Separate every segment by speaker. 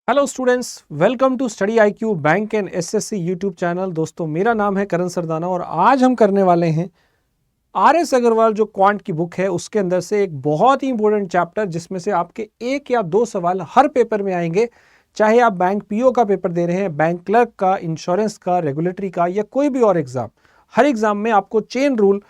Speaker 1: Hello students, welcome to study IQ bank and SSC YouTube channel. दोस्तों, मेरा नाम है करण सरदाना और आज हम करने वाले हैं आर.एस. अग्रवाल जो क्वांट की बुक है उसके अंदर से एक बहुत ही इंपॉर्टेंट चैप्टर जिसमें से आपके एक या दो सवाल हर पेपर में आएंगे। चाहे आप बैंक पीओ का पेपर दे रहे हैं, बैंक क्लर्क का, इंश्योरेंस का, रेगुलेटरी का या कोई भी और एग्जाम, हर एग्जाम में आपको चेन रूल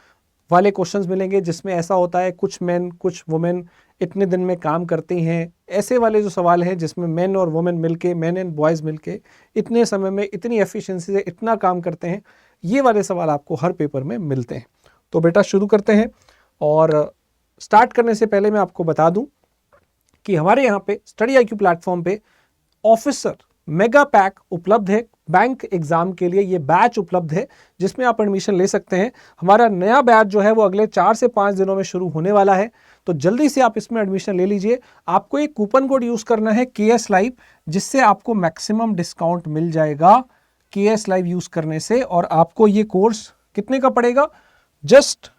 Speaker 1: वाले क्वेश्चंस मिलेंगे जिसमें ऐसा होता है कुछ मेन कुछ वुमेन इतने दिन में काम करती हैं। ऐसे वाले जो सवाल हैं जिसमें मेन और वुमेन मिलके, मेन एंड बॉयज मिलके इतने समय में इतनी एफिशिएंसी से इतना काम करते हैं, ये वाले सवाल आपको हर पेपर में मिलते हैं। तो बेटा शुरू करते हैं। और स्टार्ट करने से पहले मैं आपको बता दूं कि हमारे यहाँ पे स्टडी आईक्यू प्लेटफॉर्म पे ऑफिसर मेगा पैक उपलब्ध है। बैंक एग्जाम के लिए ये बैच उपलब्ध है जिसमें आप एडमिशन ले सकते हैं। हमारा नया बैच जो है वो अगले 4 से 5 दिनों में शुरू होने वाला है, तो जल्दी से आप इसमें एडमिशन ले लीजिए। आपको एक कूपन कोड यूज करना है KS लाइव, जिससे आपको मैक्सिमम डिस्काउंट मिल जाएगा KS लाइव यूज करने से। और आपको ये कोर्स कितने का पड़ेगा? जस्ट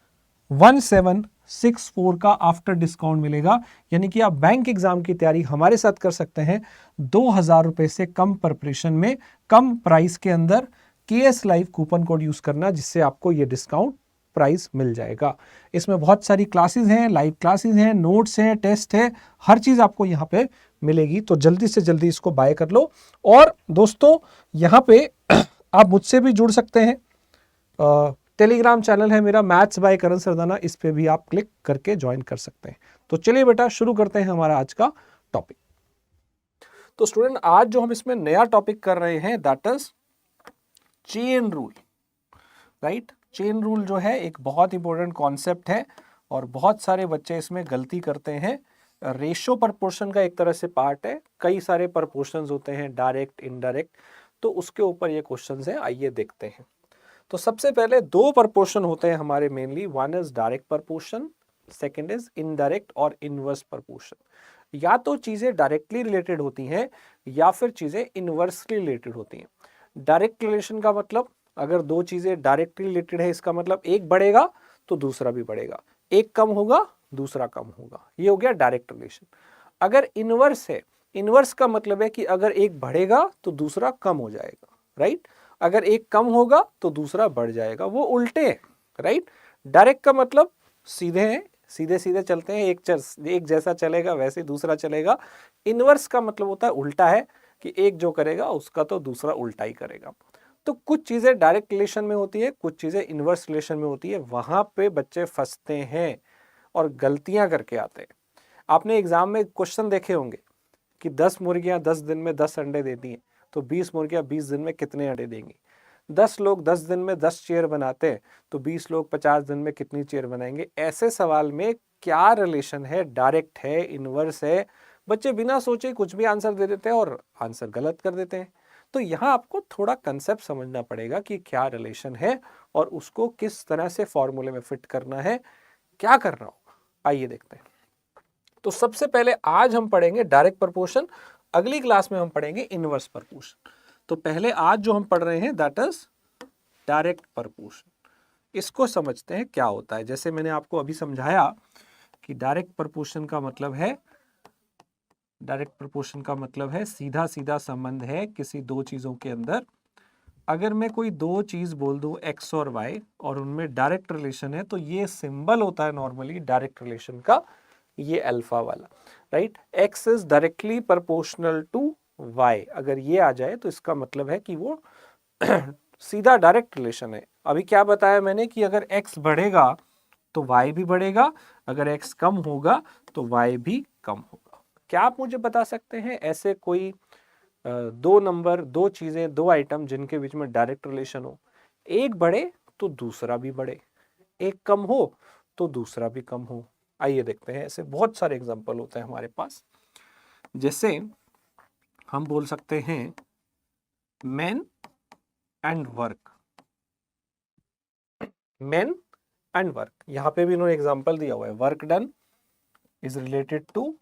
Speaker 1: 1764 का आफ्टर डिस्काउंट मिलेगा, यानी कि आप बैंक एग्जाम की तैयारी हमारे साथ कर सकते हैं 2000 रुपए से कम प्रिपरेशन में, कम प्राइस के अंदर। KS live coupon code use करना जिससे आपको ये डिस्काउंट प्राइस मिल जाएगा। इसमें बहुत सारी क्लासेस हैं, लाइव क्लासेस हैं, नोट्स हैं, टेस्ट है, हर चीज आपको यहाँ पे मिलेगी। तो जल्दी से जल्दी इसको बाय कर लो। और दोस्तों, यहाँ पे आप मुझसे भी जुड़ सकते हैं। टेलीग्राम चैनल है मेरा मैथ्स बाय करण सरदाना, इस पे भी आप क्लिक करके ज्वाइन कर सकते हैं। तो चलिए बेटा शुरू करते हैं हमारा आज का टॉपिक। तो स्टूडेंट, आज जो हम इसमें नया टॉपिक कर रहे हैं that is chain rule, right. Chain rule जो है एक बहुत इंपॉर्टेंट कॉन्सेप्ट है और बहुत सारे बच्चे इसमें गलती करते हैं। रेशो प्रपोर्शन का एक तरह से पार्ट है, कई सारे प्रपोर्शंस होते हैं, डायरेक्ट, इनडायरेक्ट, तो उसके ऊपर ये क्वेश्चंस है। आइए देखते हैं। तो सबसे पहले दो प्रपोर्शन होते हैं हमारे mainly, one is direct proportion, second is indirect और इनवर्स प्रपोर्शन। या तो चीजें डायरेक्टली रिलेटेड होती हैं या फिर चीजें इनवर्सली रिलेटेड होती हैं। डायरेक्ट रिलेशन का मतलब, अगर दो चीजें डायरेक्टली रिलेटेड है, इसका मतलब एक बढ़ेगा तो दूसरा भी बढ़ेगा, एक कम होगा दूसरा कम होगा, ये हो गया डायरेक्ट रिलेशन। अगर इनवर्स है, इनवर्स का मतलब है कि अगर एक बढ़ेगा तो दूसरा कम हो जाएगा, राइट। अगर एक कम होगा तो दूसरा बढ़ जाएगा, वो उल्टे हैं, राइट। डायरेक्ट का मतलब सीधे हैं, सीधे सीधे चलते हैं, एक जैसा चलेगा वैसे दूसरा चलेगा। इनवर्स का मतलब होता है उल्टा है, कि एक जो करेगा उसका तो दूसरा उल्टा ही करेगा। तो कुछ चीजें डायरेक्ट रिलेशन में होती है, कुछ चीजें इनवर्स रिलेशन में होती है, वहां पे बच्चे फंसते हैं और गलतियां करके आते हैं। आपने एग्जाम में क्वेश्चन देखे होंगे कि 10 मुर्गियां 10 दिन में 10 अंडे देती हैं, तो 20 मुर्गियां 20 दिन में कितने अंडे देंगी। 10 लोग 10 दिन में 10 चेयर बनाते हैं, तो 20 लोग 50 दिन में कितनी चेयर बनाएंगे। ऐसे सवाल में क्या रिलेशन है, डायरेक्ट है, इनवर्स है, बच्चे बिना सोचे कुछ भी आंसर दे देते हैं और आंसर गलत कर देते हैं। तो यहाँ आपको थोड़ा कंसेप्ट समझना पड़ेगा कि क्या रिलेशन है और उसको किस तरह से फॉर्मूले में फिट करना है, क्या करना होगा। आइए देखते हैं। तो सबसे पहले आज हम पढ़ेंगे डायरेक्ट प्रपोर्शन, अगली क्लास में हम पढ़ेंगे इनवर्स प्रपोर्शन। तो पहले आज जो हम पढ़ रहे हैं दैट इज डायरेक्ट प्रपोर्शन। इसको समझते हैं क्या होता है। जैसे मैंने आपको अभी समझाया कि डायरेक्ट प्रपोर्शन का मतलब है, डायरेक्ट प्रपोर्शन का मतलब है सीधा सीधा संबंध है किसी दो चीजों के अंदर। अगर मैं कोई दो चीज बोल दूं x और y और उनमें डायरेक्ट रिलेशन है, तो ये सिंबल होता है नॉर्मली डायरेक्ट रिलेशन का, ये अल्फा वाला, right. x is directly proportional to y, अगर ये आ जाए तो इसका मतलब है कि वो सीधा डायरेक्ट रिलेशन है। अभी क्या बताया मैंने कि अगर x बढ़ेगा तो y भी बढ़ेगा, अगर x कम होगा तो y भी कम होगा। क्या आप मुझे बता सकते हैं ऐसे कोई दो नंबर, दो चीजें, दो आइटम जिनके बीच में डायरेक्ट रिलेशन हो, एक बढ़े तो दूसरा भी बढ़े, एक कम हो तो दूसरा भी कम हो। आइए देखते हैं। ऐसे बहुत सारे एग्जांपल होते हैं हमारे पास। जैसे हम बोल सकते हैं men and work, men and work, यहां पे भी इन्होंने एग्जांपल दिया हुआ है, work done is related to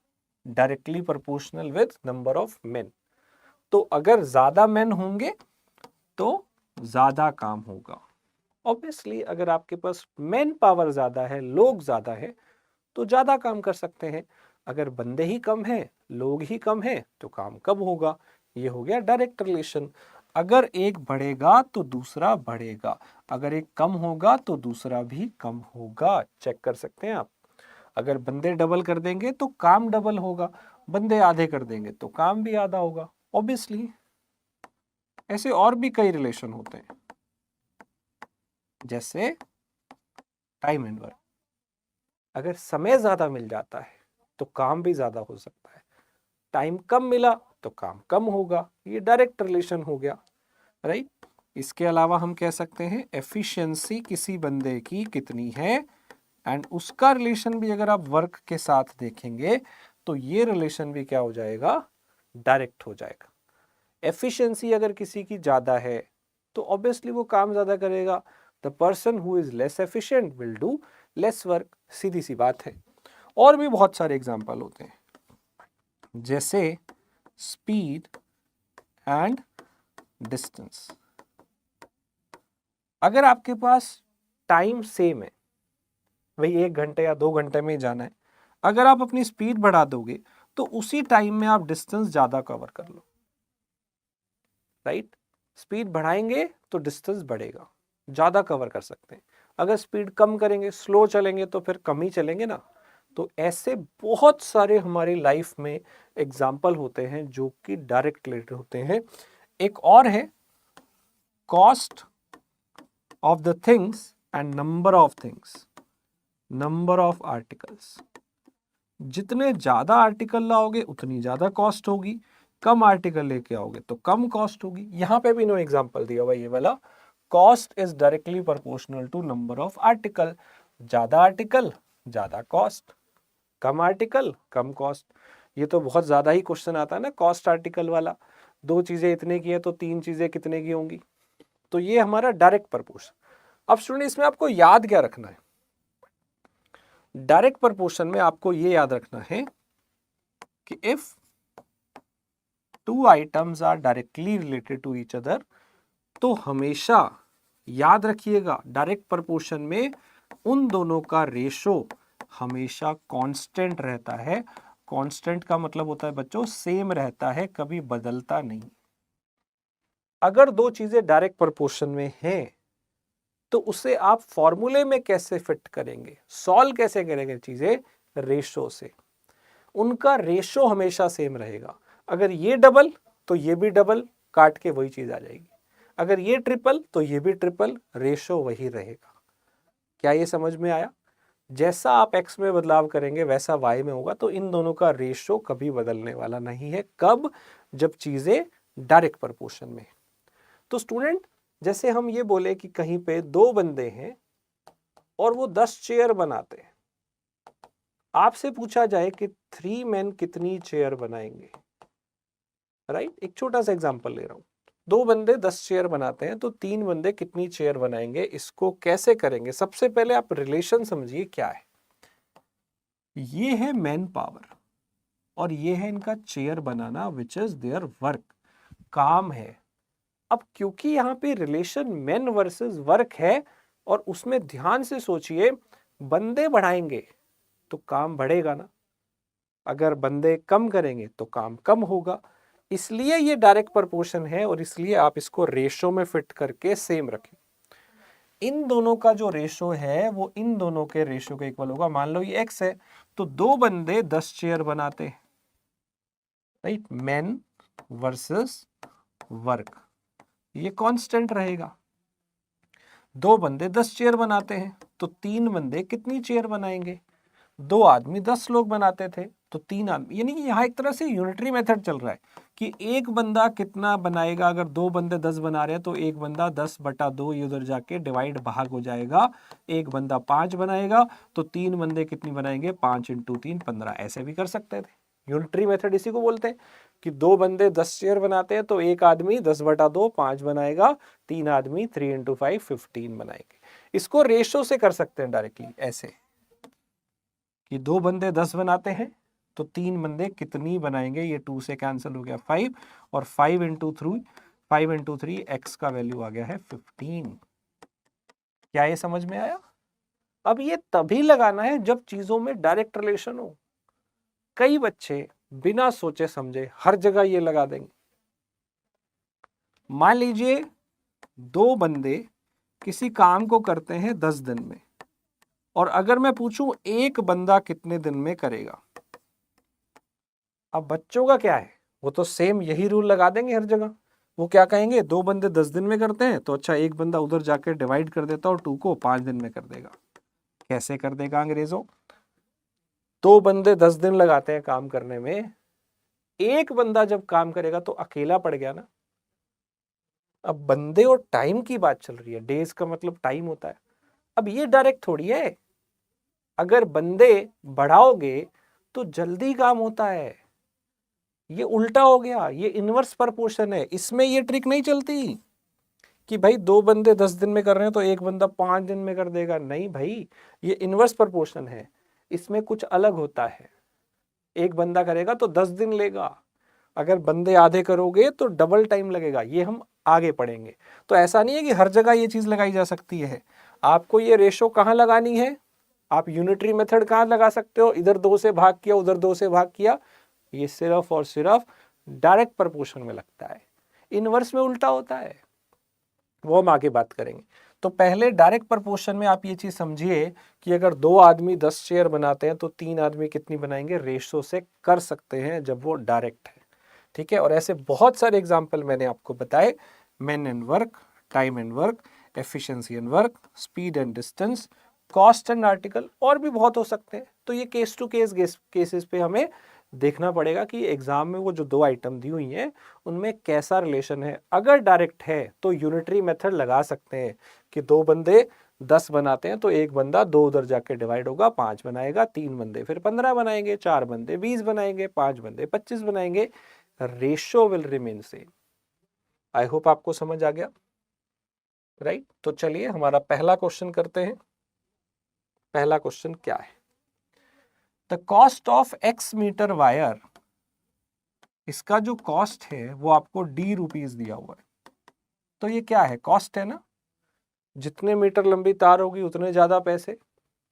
Speaker 1: directly proportional with number of men. तो अगर ज्यादा मेन होंगे तो ज्यादा काम होगा। ऑब्वियसली अगर आपके पास मेन पावर ज्यादा है, लोग ज्यादा है, तो ज्यादा काम कर सकते हैं। अगर बंदे ही कम हैं, लोग ही कम हैं, तो काम कब होगा? ये हो गया डायरेक्ट रिलेशन। अगर एक बढ़ेगा तो दूसरा बढ़ेगा, अगर एक कम होगा तो दूसरा भी कम होगा। चेक कर सकते हैं आप। अगर बंदे डबल कर देंगे तो काम डबल होगा, बंदे आधे कर देंगे तो काम भी आधा होगा। ऑब्वियसली ऐसे और भी कई रिलेशन होते हैं, जैसे टाइम एंड वर्क। अगर समय ज्यादा मिल जाता है तो काम भी ज्यादा हो सकता है, टाइम कम मिला तो काम कम होगा। ये डायरेक्ट रिलेशन हो गया, राइट। इसके अलावा हम कह सकते हैं एफिशिएंसी किसी बंदे की कितनी है, एंड उसका रिलेशन भी अगर आप वर्क के साथ देखेंगे तो ये रिलेशन भी क्या हो जाएगा? डायरेक्ट हो जाएगा। एफिशिएंसी अगर किसी की ज्यादा है तो ऑब्वियसली वो काम ज्यादा करेगा। The person who is less efficient will do less work, सीधी सी बात है। और भी बहुत सारे एग्जाम्पल होते हैं, जैसे स्पीड एंड डिस्टेंस। अगर आपके पास टाइम सेम है, वही 1 घंटे या 2 घंटे में ही जाना है, अगर आप अपनी स्पीड बढ़ा दोगे तो उसी टाइम में आप डिस्टेंस ज्यादा कवर कर लो, राइट। स्पीड बढ़ाएंगे तो डिस्टेंस बढ़ेगा, ज्यादा कवर कर सकते हैं। अगर स्पीड कम करेंगे, स्लो चलेंगे, तो फिर कम ही चलेंगे ना। तो ऐसे बहुत सारे हमारी लाइफ में एग्जाम्पल होते हैं जो कि डायरेक्ट रिलेटेड होते हैं। एक और है cost of the things and number of things, number of articles. जितने ज्यादा आर्टिकल लाओगे उतनी ज्यादा कॉस्ट होगी, कम आर्टिकल लेके आओगे तो कम कॉस्ट होगी। यहां पे भी इन्होंने एग्जांपल दिया हुआ ये वाला, cost is directly proportional to number of article. ज्यादा आर्टिकल ज्यादा कॉस्ट, कम आर्टिकल कम कॉस्ट। ये तो बहुत ज्यादा ही क्वेश्चन आता है ना कॉस्ट आर्टिकल वाला, 2 चीजें इतने की है तो 3 चीजें कितने की होंगी। तो ये हमारा डायरेक्ट प्रोपोर्शन। अब स्टूडेंट इसमें आपको याद क्या रखना है? डायरेक्ट प्रोपोर्शन में आपको ये याद रखना है कि if 2 items are directly related to each other, तो हमेशा याद रखिएगा डायरेक्ट प्रोपोर्शन में उन दोनों का रेशो हमेशा कांस्टेंट रहता है। कांस्टेंट का मतलब होता है बच्चों सेम रहता है, कभी बदलता नहीं। अगर 2 चीजें डायरेक्ट प्रोपोर्शन में हैं तो उसे आप फॉर्मूले में कैसे फिट करेंगे, सॉल्व कैसे करेंगे? चीजें रेशो से। उनका रेशो हमेशा सेम रहेगा। अगर ये डबल तो ये भी डबल, काट के वही चीज आ जाएगी। अगर ये ट्रिपल तो ये भी ट्रिपल, रेशो वही रहेगा। क्या ये समझ में आया? जैसा आप x में बदलाव करेंगे वैसा y में होगा। तो इन दोनों का रेशो कभी बदलने वाला नहीं है। कब? जब चीजें डायरेक्ट प्रोपोर्शन में। तो स्टूडेंट जैसे हम ये बोले कि कहीं पे 2 बंदे हैं और वो 10 चेयर बनाते हैं, आपसे पूछा जाए कि 3 मैन कितनी चेयर बनाएंगे, राइट। एक छोटा सा एग्जांपल ले रहा हूं, 2 बंदे 10 चेयर बनाते हैं तो 3 बंदे कितनी चेयर बनाएंगे? इसको कैसे करेंगे? सबसे पहले आप रिलेशन समझिए क्या है। ये है मैन पावर और ये है इनका chair banana, which is their work, काम है। अब क्योंकि यहाँ पे रिलेशन मैन वर्सेस वर्क है और उसमें ध्यान से सोचिए, बंदे बढ़ाएंगे तो काम बढ़ेगा ना, अगर बंदे कम करेंगे तो काम कम होगा। इसलिए ये डायरेक्ट प्रोपोर्शन है और इसलिए आप इसको रेशो में फिट करके सेम रखें। इन दोनों का जो रेशो है वो इन दोनों के रेशो के इक्वल होगा। मान लो ये x है तो 2 बंदे 10 चेयर बनाते हैं, राइट। मैन वर्सेस वर्क, ये कांस्टेंट रहेगा। 2 बंदे 10 चेयर बनाते हैं तो 3 बंदे कितनी चेयर बनाएंगे? 2 आदमी 10 लोग बनाते थे तो 3 आदमी, यानी कि यहाँ एक तरह से यूनिटरी मेथड चल रहा है कि एक बंदा कितना बनाएगा। अगर 2 बंदे 10 बना रहे हैं तो एक बंदा 10/2 ये उधर जाके डिवाइड भाग हो जाएगा। एक बंदा 5 बनाएगा तो 3 बंदे कितनी बनाएंगे? 5 × 3 15। ऐसे भी कर सकते थे। यूनिटरी मेथड इसी को बोलते हैं कि 2 बंदे 10 चेयर बनाते हैं तो एक आदमी 10/2 5 बनाएगा, 3 आदमी 3 × 5 15 बनाएंगे। इसको रेशो से कर सकते हैं डायरेक्टली ऐसे कि 2 बंदे 10 बनाते हैं तो 3 बंदे कितनी बनाएंगे? ये 2 से कैंसिल हो गया 5 और 5 × 3 x का वैल्यू आ गया है 15। क्या ये समझ में आया? अब ये तभी लगाना है जब चीजों में डायरेक्ट रिलेशन हो। कई बच्चे बिना सोचे समझे हर जगह ये लगा देंगे। मान लीजिए 2 बंदे किसी काम को करते हैं 10 दिन में, और अगर मैं पूछूं एक बंदा कितने दिन में करेगा, अब बच्चों का क्या है, वो तो सेम यही रूल लगा देंगे हर जगह। वो क्या कहेंगे, 2 बंदे 10 दिन में करते हैं, तो अच्छा एक बंदा उधर जाके डिवाइड कर देता और 2 को 5 दिन में कर देगा। कैसे कर देगा अंग्रेजों? 2 बंदे 10 दिन लगाते हैं काम करने में, एक बंदा जब काम करेगा तो अकेला पड़ गया ना। अब बंदे और टाइम की बात चल रही है, डेज का मतलब टाइम होता है। अब ये डायरेक्ट थोड़ी है, अगर बंदे बढ़ाओगे तो जल्दी काम होता है। ये उल्टा हो गया, ये इनवर्स प्रपोर्शन है। इसमें ये ट्रिक नहीं चलती कि भाई 2 बंदे 10 दिन में कर रहे हैं तो एक बंदा 5 दिन में कर देगा। नहीं भाई, ये इनवर्स प्रपोर्शन है, इसमें कुछ अलग होता है। एक बंदा करेगा तो 10 दिन लेगा, अगर बंदे आधे करोगे तो डबल टाइम लगेगा। ये हम आगे पढ़ेंगे। तो ऐसा नहीं है कि हर जगह ये चीज लगाई जा सकती है। आपको ये रेशो कहाँ लगानी है, आप यूनिटरी मेथड कहाँ लगा सकते हो, इधर 2 से भाग किया उधर 2 से भाग किया, ये सिर्फ और सिर्फ डायरेक्ट प्रपोर्शन में लगता है। इनवर्स में उल्टा होता है, वो हम आगे बात करेंगे। तो पहले डायरेक्ट प्रपोर्शन में आप ये चीज समझिए कि अगर 2 आदमी 10 चेयर बनाते हैं तो 3 आदमी कितनी बनाएंगे, रेशो से कर सकते हैं जब वो डायरेक्ट है। ठीक है, और ऐसे बहुत सारे एग्जाम्पल मैंने आपको बताए, main and work, time and work, efficiency and work, speed and distance, cost and article, और भी बहुत हो सकते हैं। तो ये केस टू केस केसेस पे हमें देखना पड़ेगा कि एग्जाम में वो जो 2 आइटम दी हुई हैं उनमें कैसा रिलेशन है। अगर डायरेक्ट है तो यूनिटरी मेथड लगा सकते हैं कि 2 बंदे 10 बनाते हैं तो एक बंदा 2 उधर जाके डिवाइड होगा, 5 बनाएगा, 3 बंदे फिर 15 बनाएंगे, 4 बंदे 20 बनाएंगे, 5 बंदे 25 बनाएंगे, ratio will remain same. I hope आपको समझ आ गया, राइट। तो चलिए हमारा पहला क्वेश्चन करते हैं। पहला क्वेश्चन क्या है, the cost of x metre wire, इसका जो कॉस्ट है वो आपको डी रुपीज दिया हुआ है। तो ये क्या है, कॉस्ट है ना, जितने मीटर लंबी तार होगी उतने ज्यादा पैसे,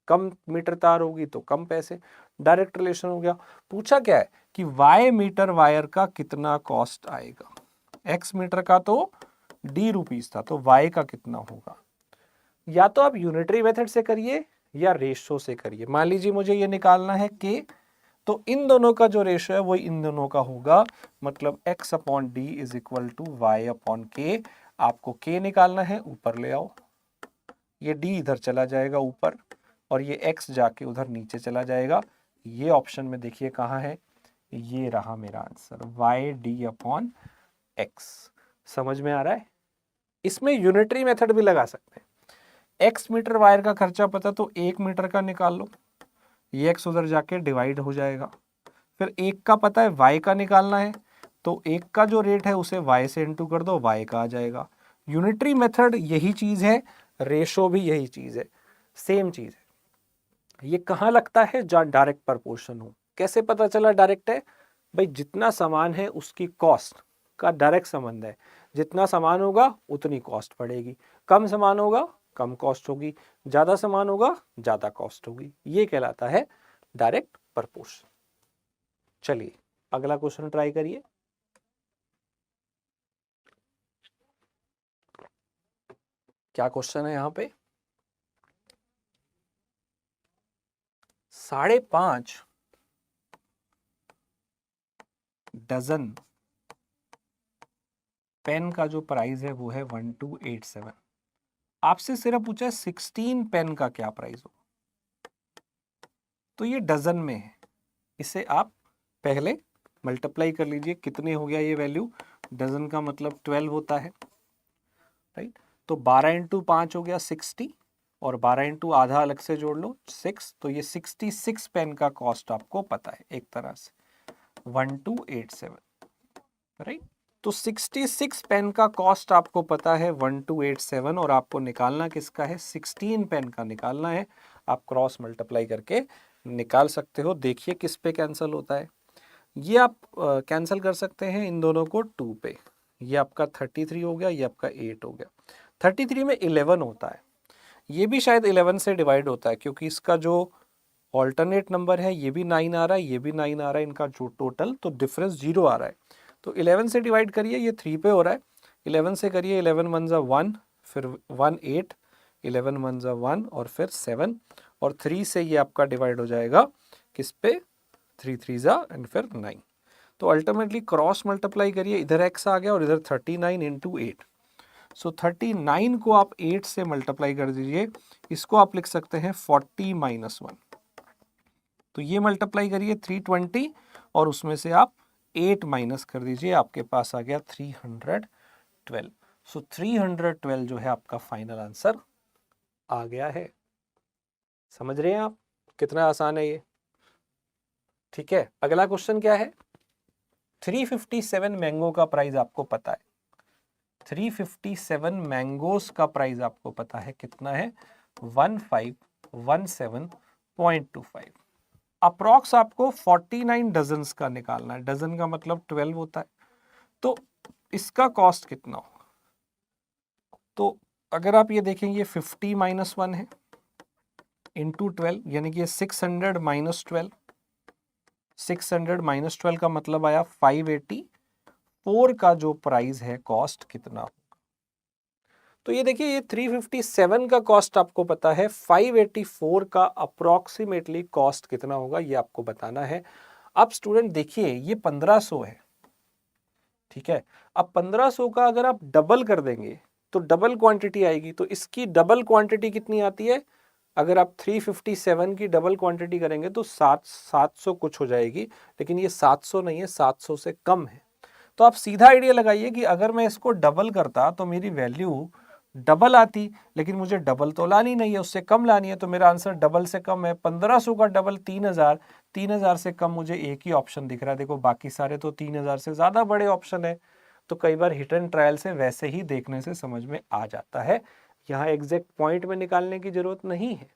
Speaker 1: कम मीटर तार होगी तो कम पैसे, डायरेक्ट रिलेशन हो गया। पूछा क्या है कि वाई मीटर वायर का कितना कॉस्ट आएगा, एक्स मीटर का तो डी रुपीज था, तो वाई का कितना होगा। या तो आप यूनिटरी मेथड से करिए या रेशो से करिए। मान लीजिए मुझे ये निकालना है के, तो इन दोनों का जो रेशो है वो इन दोनों का होगा, मतलब x upon d is equal to y upon k. आपको k निकालना है, ऊपर ले आओ, ये d इधर चला जाएगा ऊपर, और ये x जाके उधर नीचे चला जाएगा। ये ऑप्शन में देखिए कहाँ है, ये रहा मेरा answer, y d upon x. समझ में आ रहा है। इसमें यूनिटरी मेथड भी लगा सकते हैं। x मीटर वायर का खर्चा पता तो 1 मीटर का निकाल लो, ये x उधर जाके डिवाइड हो जाएगा। फिर 1 का पता है y का निकालना है, तो 1 का जो रेट है उसे y से इंटू कर दो, y का आ जाएगा। यूनिटरी मेथड यही चीज है, रेशो भी यही चीज है, सेम चीज है। ये कहाँ लगता है, जहाँ डायरेक्ट प्रपोर्शन हो। कैसे पता चला डायरेक्ट है, भाई जितना सामान है उसकी कॉस्ट का डायरेक्ट संबंध है। जितना सामान होगा उतनी कॉस्ट पड़ेगी, कम सामान होगा कम कॉस्ट होगी, ज्यादा सामान होगा ज्यादा कॉस्ट होगी। ये कहलाता है डायरेक्ट प्रपोर्शन। चलिए अगला क्वेश्चन ट्राई करिए। क्या क्वेश्चन है यहाँ पे, 5.5 डजन पेन का जो प्राइस है वो है 1287। आपसे सिर्फ पूछा है 16 पेन का क्या प्राइस हो, तो ये डजन में है। इसे आप पहले मल्टीप्लाई कर लीजिए, कितने हो गया ये वैल्यू, डजन का मतलब 12 होता है, राइट। तो 12 इंटू 5 हो गया 60, और 12 इंटू आधा अलग से जोड़ लो 6, तो ये 66 पेन का कॉस्ट आपको पता है एक तरह से, 1287, राइट। तो 66 पेन का कॉस्ट आपको पता है 1287, और आपको निकालना किसका है, 16 पेन का निकालना है। आप क्रॉस मल्टीप्लाई करके निकाल सकते हो। देखिए किस पे कैंसिल होता है, ये आप कैंसिल कर सकते हैं इन दोनों को 2 पे। ये आपका 33 हो गया, ये आपका 8 हो गया। 33 में 11 होता है, ये भी शायद 11 से डिवाइड होता है, क्योंकि इसका जो ऑल्टरनेट नंबर है, ये भी 9 आ रहा है, ये भी 9 आ रहा है, इनका जो टोटल तो डिफरेंस 0 आ रहा है। तो 11 से डिवाइड करिए, ये 3 पे हो रहा है। 11 से करिए, 11 वन ज़ा 1, फिर 1 8, 11 वन ज़ा 1 और फिर 7, और 3 से ये आपका डिवाइड हो जाएगा किस पे, 3 3 ज़ा एंड फिर 9। तो अल्टीमेटली क्रॉस मल्टीप्लाई करिए, इधर x आ गया और इधर 39 इंटू 8। सो 39 को आप 8 से मल्टीप्लाई कर दीजिए, इसको आप लिख सकते हैं 40 माइनस 1। तो ये मल्टीप्लाई करिए 320 और उसमें से आप 8 माइनस कर दीजिए, आपके पास आ गया 312। सो 312 जो है आपका फाइनल आंसर आ गया है। समझ रहे हैं आप कितना आसान है ये? ठीक है, अगला क्वेश्चन क्या है? 357 मैंगो का प्राइस आपको पता है, 357 मैंगोस का प्राइस आपको पता है कितना है, 1517.25। अप्रॉक्स आपको 49 डजन्स का निकालना है, डजन का मतलब 12 होता है, तो इसका कॉस्ट कितना होगा? तो अगर आप ये देखेंगे 50 माइनस 1 है इंटू 12, यानी कि 600 माइनस 12, 600 माइनस 12 का मतलब आया 584 का जो प्राइस है कॉस्ट कितना होगा? तो ये देखिए, ये 357 का कॉस्ट आपको पता है, 584 का अप्रोक्सीमेटली कॉस्ट कितना होगा ये आपको बताना है। अब स्टूडेंट देखिए, ये 1500 है, ठीक है। अब 1500 का अगर आप डबल कर देंगे तो डबल क्वांटिटी आएगी, तो इसकी डबल क्वांटिटी कितनी आती है? अगर आप 357 की डबल क्वांटिटी करेंगे तो 700 कुछ हो जाएगी, लेकिन ये 700 नहीं है, 700 से कम है। तो आप सीधा आइडिया लगाइए कि अगर मैं इसको डबल करता तो मेरी वैल्यू डबल आती, लेकिन मुझे डबल तो लानी नहीं है, उससे कम लानी है, तो मेरा आंसर डबल से कम है। 1500 का डबल 3000, 3000 से कम मुझे एक ही ऑप्शन दिख रहा है। देखो बाकी सारे तो 3000 से ज़्यादा बड़े ऑप्शन है, तो कई बार हिट एंड ट्रायल से वैसे ही देखने से समझ में आ जाता है, यहाँ एग्जैक्ट पॉइंट में निकालने की जरूरत नहीं है,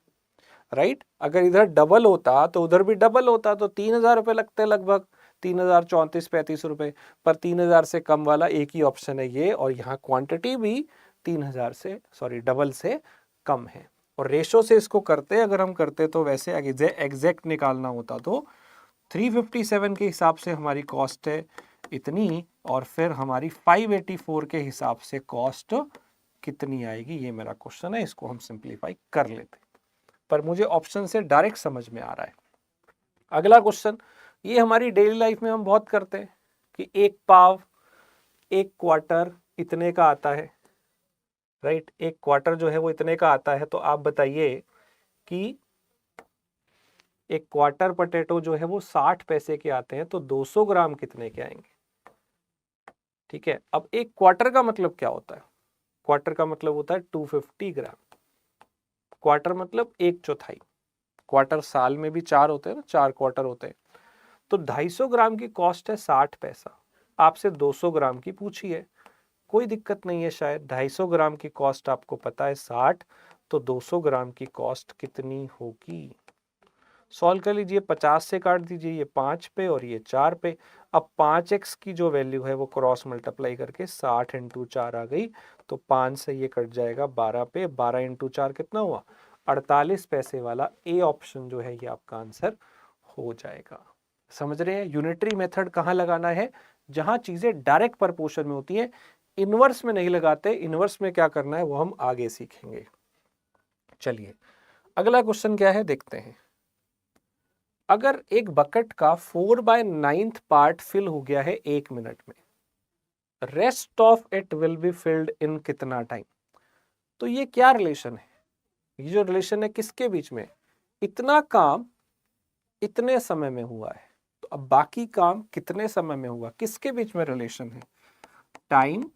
Speaker 1: राइट। अगर इधर डबल होता तो उधर भी डबल होता, तो 3000 रुपये लगते लगभग, 3034-35 रुपये, पर 3000 से कम वाला एक ही ऑप्शन है ये, और यहाँ क्वांटिटी भी 3000 से डबल से कम है। और रेशो से इसको करते, अगर हम करते तो वैसे एग्जैक्ट निकालना होता तो 357 के हिसाब से हमारी कॉस्ट है इतनी, और फिर हमारी 584 के हिसाब से कॉस्ट कितनी आएगी, ये मेरा क्वेश्चन है। इसको हम सिंप्लीफाई कर लेते, पर मुझे ऑप्शन से डायरेक्ट समझ में आ रहा है। अगला क्वेश्चन, ये हमारी डेली लाइफ में हम बहुत करते हैं कि एक पाव, एक क्वार्टर इतने का आता है, राइट। एक क्वार्टर जो है वो इतने का आता है, तो आप बताइए कि एक क्वार्टर पोटैटो जो है वो 60 पैसे के आते हैं, तो 200 ग्राम कितने के आएंगे? ठीक है, अब एक क्वार्टर का मतलब क्या होता है? क्वार्टर का मतलब होता है 250 ग्राम। क्वार्टर मतलब एक चौथाई। क्वार्टर साल में भी 4 होते हैं ना, 4 क्वार्टर होते हैं। तो 250 ग्राम की कॉस्ट है 60 पैसा, आपसे 200 ग्राम की पूछी है, कोई दिक्कत नहीं है शायद। 250 ग्राम की कॉस्ट आपको पता है 60, तो 200 ग्राम की कॉस्ट कितनी होगी? सॉल्व कर लीजिए, 50 से काट दीजिए, ये 5 पे और ये 4 पे। अब 5x की जो वैल्यू है वो क्रॉस मल्टीप्लाई करके 60 इंटू 4 आ गई, तो 5 से ये कट जाएगा 12 पे, 12 इंटू 4 कितना हुआ? 48 पैसे वाला ए ऑप्शन जो है ये आपका आंसर हो जाएगा। समझ रहे हैं यूनिटरी मेथड कहाँ लगाना है? जहां चीजें डायरेक्ट प्रपोर्शन में होती हैं, इनवर्स में नहीं लगाते। इनवर्स में क्या करना है वो हम आगे सीखेंगे। चलिए अगला क्वेश्चन क्या है देखते हैं। अगर एक बकेट का 4/9 पार्ट फिल हो गया है 1 मिनट में, rest of it will be filled in कितना टाइम? तो ये क्या रिलेशन है? ये जो रिलेशन है किसके बीच में? इतना काम इतने समय में हुआ है, तो अब बाकी काम कितने समय में हुआ, किसके बीच में रिलेशन है? Time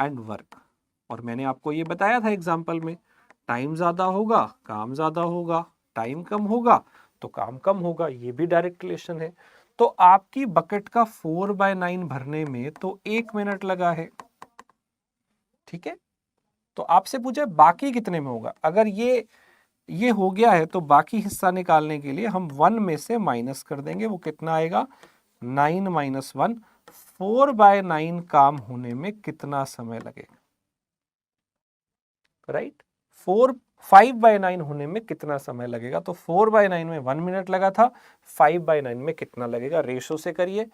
Speaker 1: and work. और मैंने आपको ये बताया था एग्जाम्पल में, टाइम ज्यादा होगा काम ज्यादा होगा, टाइम कम होगा तो काम कम होगा, ये भी डायरेक्ट रिलेशन है। तो आपकी बकेट का 4/9 भरने में तो 1 मिनट लगा है, ठीक है। तो आपसे पूछे बाकी कितने में होगा। अगर ये हो गया है तो बाकी हिस्सा निकालने के लिए हम 1 में से माइनस कर देंगे, वो कितना आएगा? 9 माइनस 1। 4/9 काम होने में कितना समय लगेगा, राइट? 4 5/9 होने में कितना समय लगेगा? तो 4/9 में 1 मिनट लगा था, 5/9 में कितना लगेगा? रेशो से करिए।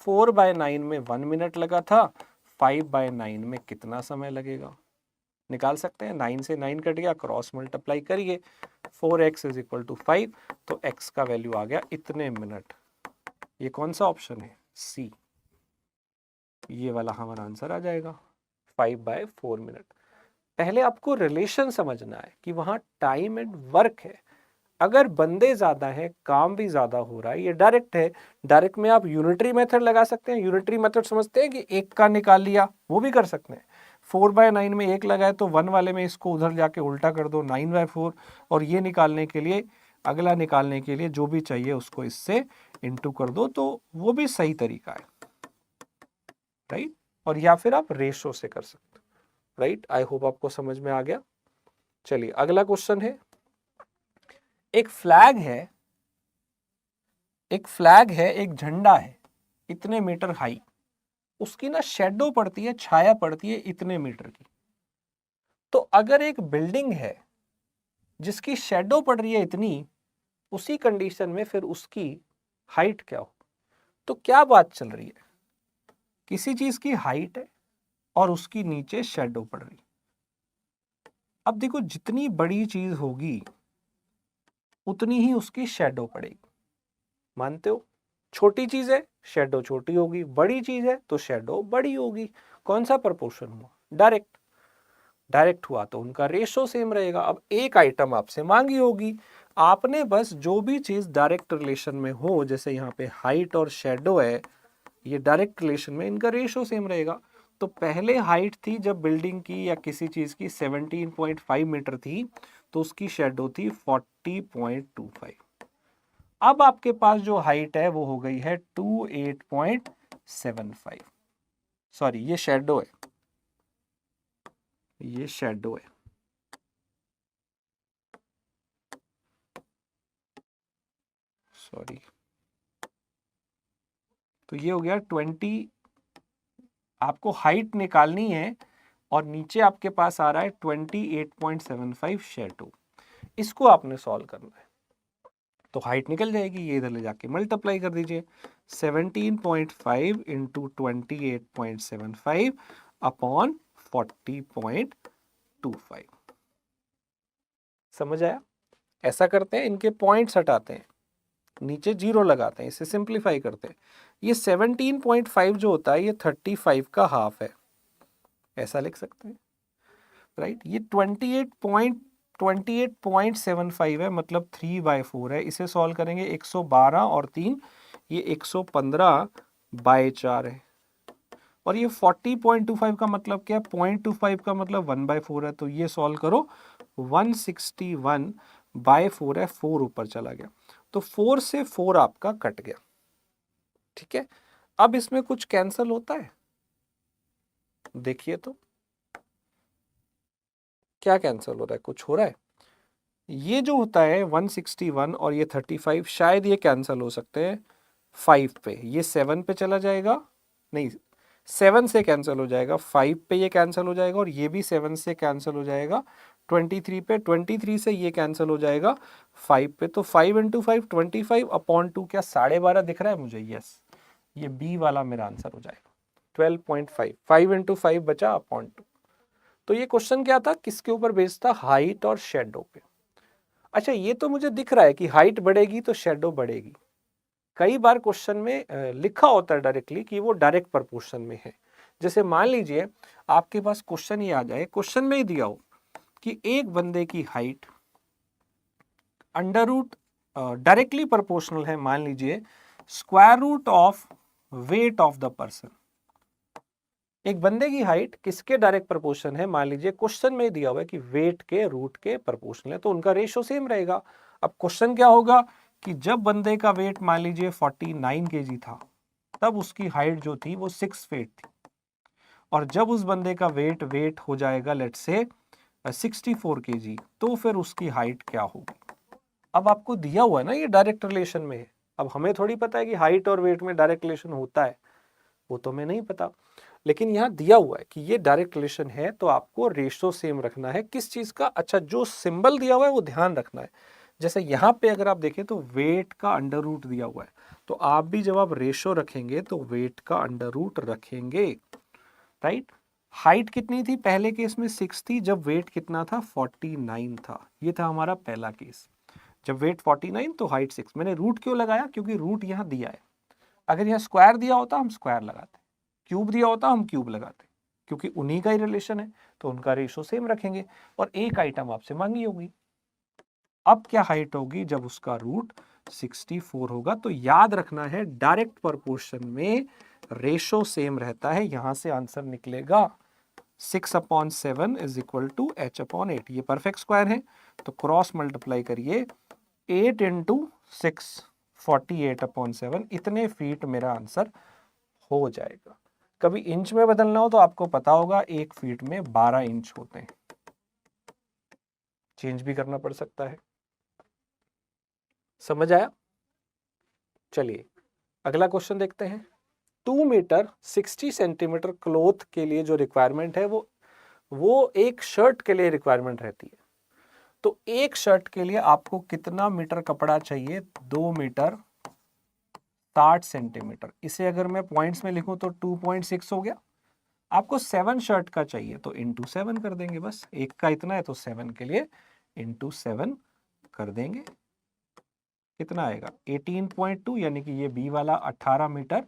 Speaker 1: 4/9 में 1 मिनट लगा था, 5/9 में कितना समय लगेगा? निकाल सकते हैं। 9 से 9 कट गया, क्रॉस मल्टीप्लाई करिए। 4x इज इक्वल टू 5, तो x का वैल्यू आ गया इतने मिनट। ये कौन सा ऑप्शन है? सी। ये वाला हमारा आंसर आ जाएगा 5/4 मिनट। पहले आपको रिलेशन समझना है कि वहां टाइम एंड वर्क है। अगर बंदे ज्यादा हैं, काम भी ज्यादा हो रहा है, ये डायरेक्ट है। डायरेक्ट में आप यूनिटरी मेथड लगा सकते हैं। यूनिटरी मेथड समझते हैं कि एक का निकाल लिया, वो भी कर सकते हैं। 4/9 में एक लगाए तो 1 वाले में इसको उधर जाके उल्टा कर दो, 9/4। और ये निकालने के लिए, अगला निकालने के लिए जो भी चाहिए उसको इससे इंटू कर दो, तो वो भी सही तरीका है, राइट। और या फिर आप रेशो से कर सकते हो, राइट। आई होप आपको समझ में आ गया। चलिए अगला क्वेश्चन है। एक फ्लैग है, एक झंडा है इतने मीटर हाई, उसकी ना शेडो पड़ती है, छाया पड़ती है इतने मीटर की। तो अगर एक बिल्डिंग है जिसकी शेडो पड़ रही है इतनी, उसी कंडीशन में फिर उसकी हाइट क्या हो? तो क्या बात चल रही है? किसी चीज की हाइट है और उसकी नीचे शेडो पड़ रही है। अब देखो, जितनी बड़ी चीज होगी उतनी ही उसकी शेडो पड़ेगी, मानते हो? छोटी चीज है, शेडो छोटी होगी, बड़ी चीज है तो शेडो बड़ी होगी। कौन सा प्रोपोर्शन हुआ? डायरेक्ट हुआ तो उनका रेशो सेम रहेगा। अब एक आइटम आपसे मांगी होगी, आपने बस जो भी चीज डायरेक्ट रिलेशन में हो, जैसे यहाँ पे हाइट और शेडो है, ये डायरेक्ट रिलेशन में, इनका रेशो सेम रहेगा। तो पहले हाइट थी जब बिल्डिंग की या किसी चीज की 17.5 मीटर थी, तो उसकी शेडो थी 40.25। अब आपके पास जो हाइट है वो हो गई है 28.75। सॉरी, ये शेडो है, ये शेडो है। सॉरी, तो ये हो गया 20। आपको हाइट निकालनी है और नीचे आपके पास आ रहा है 28.75 शेडो। इसको आपने सॉल्व करना है। तो हाइट निकल जाएगी, ये इधर ले जाके मल्टीप्लाई कर दीजिए। 17.5 इंटू 28.75 अपॉन 40.25। समझ आया? ऐसा करते हैं, इनके पॉइंट्स हटाते हैं, नीचे जीरो लगाते हैं, इसे सिंप्लीफाई करते हैं। ये 17.5 जो होता है ये 35 का हाफ है, ऐसा लिख सकते हैं, राइट। ये 28.75 है, मतलब 3/4 है। इसे सॉल्व करेंगे, 112 और 3, ये 115/4 है। और ये 40.25 का मतलब क्या है? 0.25 का मतलब 1/4 है। तो ये सॉल्व करो, 161/4 है, 4 ऊपर चला गया, तो 4 से 4 आपका कट गया, ठीक है। अब इसमें कुछ कैंसल होता है, देखिए तो क्या कैंसल हो रहा है? कुछ हो रहा है? ये जो होता है 161 और ये 35, शायद ये कैंसल हो सकते हैं 5 पे। ये 7 पे चला जाएगा, नहीं 7 से कैंसिल हो जाएगा, 5 पे ये कैंसिल हो जाएगा, और ये भी 7 से कैंसिल हो जाएगा 23 पे। 23 से ये कैंसिल हो जाएगा 5 पे। तो 5 इंटू 5 25/2, क्या 12.5 दिख रहा है मुझे? यस, ये बी वाला मेरा आंसर हो जाएगा 12.5। 5 इंटू 5 बचा अपॉन 2। तो ये क्वेश्चन क्या था, किसके ऊपर बेस्ड था? हाइट और शेडो पे। अच्छा, ये तो मुझे दिख रहा है कि हाइट बढ़ेगी तो शेडो बढ़ेगी। कई बार क्वेश्चन में लिखा होता है डायरेक्टली कि वो डायरेक्ट प्रोपोर्शन में है। जैसे मान लीजिए आपके पास क्वेश्चन ये आ जाए, क्वेश्चन में ही दिया हो कि एक बंदे की height under root directly proportional है, मान लीजिए square root of weight of the person. एक बंदे की हाइट किसके डायरेक्ट प्रोपोर्शन है? मान लीजिए क्वेश्चन में दिया हुआ है कि वेट के रूट के प्रोपोर्शनल है, तो उनका रेशियो सेम रहेगा। अब क्वेश्चन क्या होगा कि जब बंदे का वेट मान लीजिए 49 kg था, तब उसकी हाइट जो थी वो 6 फीट थी। और जब उस बंदे का वेट हो जाएगा लेट्स से 64 kg, तो फिर उसकी हाइट क्या होगी? अब आपको दिया हुआ है ना, ये डायरेक्ट रिलेशन में है। अब हमें थोड़ी पता है कि हाइट और वेट में डायरेक्ट रिलेशन होता है, वो तो हमें नहीं पता। लेकिन यहाँ दिया हुआ है कि ये डायरेक्ट रिलेशन है, तो आपको रेशो सेम रखना है। किस चीज का? अच्छा, जो सिंबल दिया हुआ है वो ध्यान रखना है। जैसे यहाँ पे अगर आप देखें तो वेट का अंडर रूट दिया हुआ है, तो आप भी जब आप रेशो रखेंगे तो वेट का अंडर रूट रखेंगे, राइट। हाइट कितनी थी पहले केस में? 6 थी, जब वेट कितना था? 49 था। ये था हमारा पहला केस, जब वेट 49 तो हाइट 6। मैंने रूट क्यों लगाया? क्योंकि रूट यहाँ दिया है। अगर यहाँ स्क्वायर दिया होता हम स्क्वायर लगाते, क्यूब दिया होता हम क्यूब लगाते, क्योंकि उन्हीं का ही रिलेशन है तो उनका रेशो सेम रखेंगे। और एक आइटम आपसे मांगी होगी, अब क्या हाइट होगी जब उसका रूट 64 होगा? तो याद रखना है डायरेक्ट प्रोपोर्शन में रेशो सेम रहता है। यहां से आंसर निकलेगा 6/7 इज इक्वल टू h/8। ये परफेक्ट स्क्वायर है, तो क्रॉस मल्टीप्लाई करिए, 8 इंटू 6 48/7, इतने फीट मेरा आंसर हो जाएगा। कभी इंच में बदलना हो तो आपको पता होगा 1 फीट में 12 इंच होते हैं, चेंज भी करना पड़ सकता है। समझ आया? चलिए अगला क्वेश्चन देखते हैं। 2 मीटर 60 सेंटीमीटर क्लोथ के लिए जो रिक्वायरमेंट है वो एक शर्ट के लिए रिक्वायरमेंट रहती है। तो एक शर्ट के लिए आपको कितना मीटर कपड़ा चाहिए? 2 मीटर 60 सेंटीमीटर। इसे अगर मैं पॉइंट्स में लिखूं तो 2.6 हो गया। आपको 7 शर्ट का चाहिए तो इंटू 7 कर देंगे, बस एक का इतना है तो 7 के लिए इंटू 7 कर देंगे। कितना आएगा? 18.2, यानी कि ये बी वाला 18 मीटर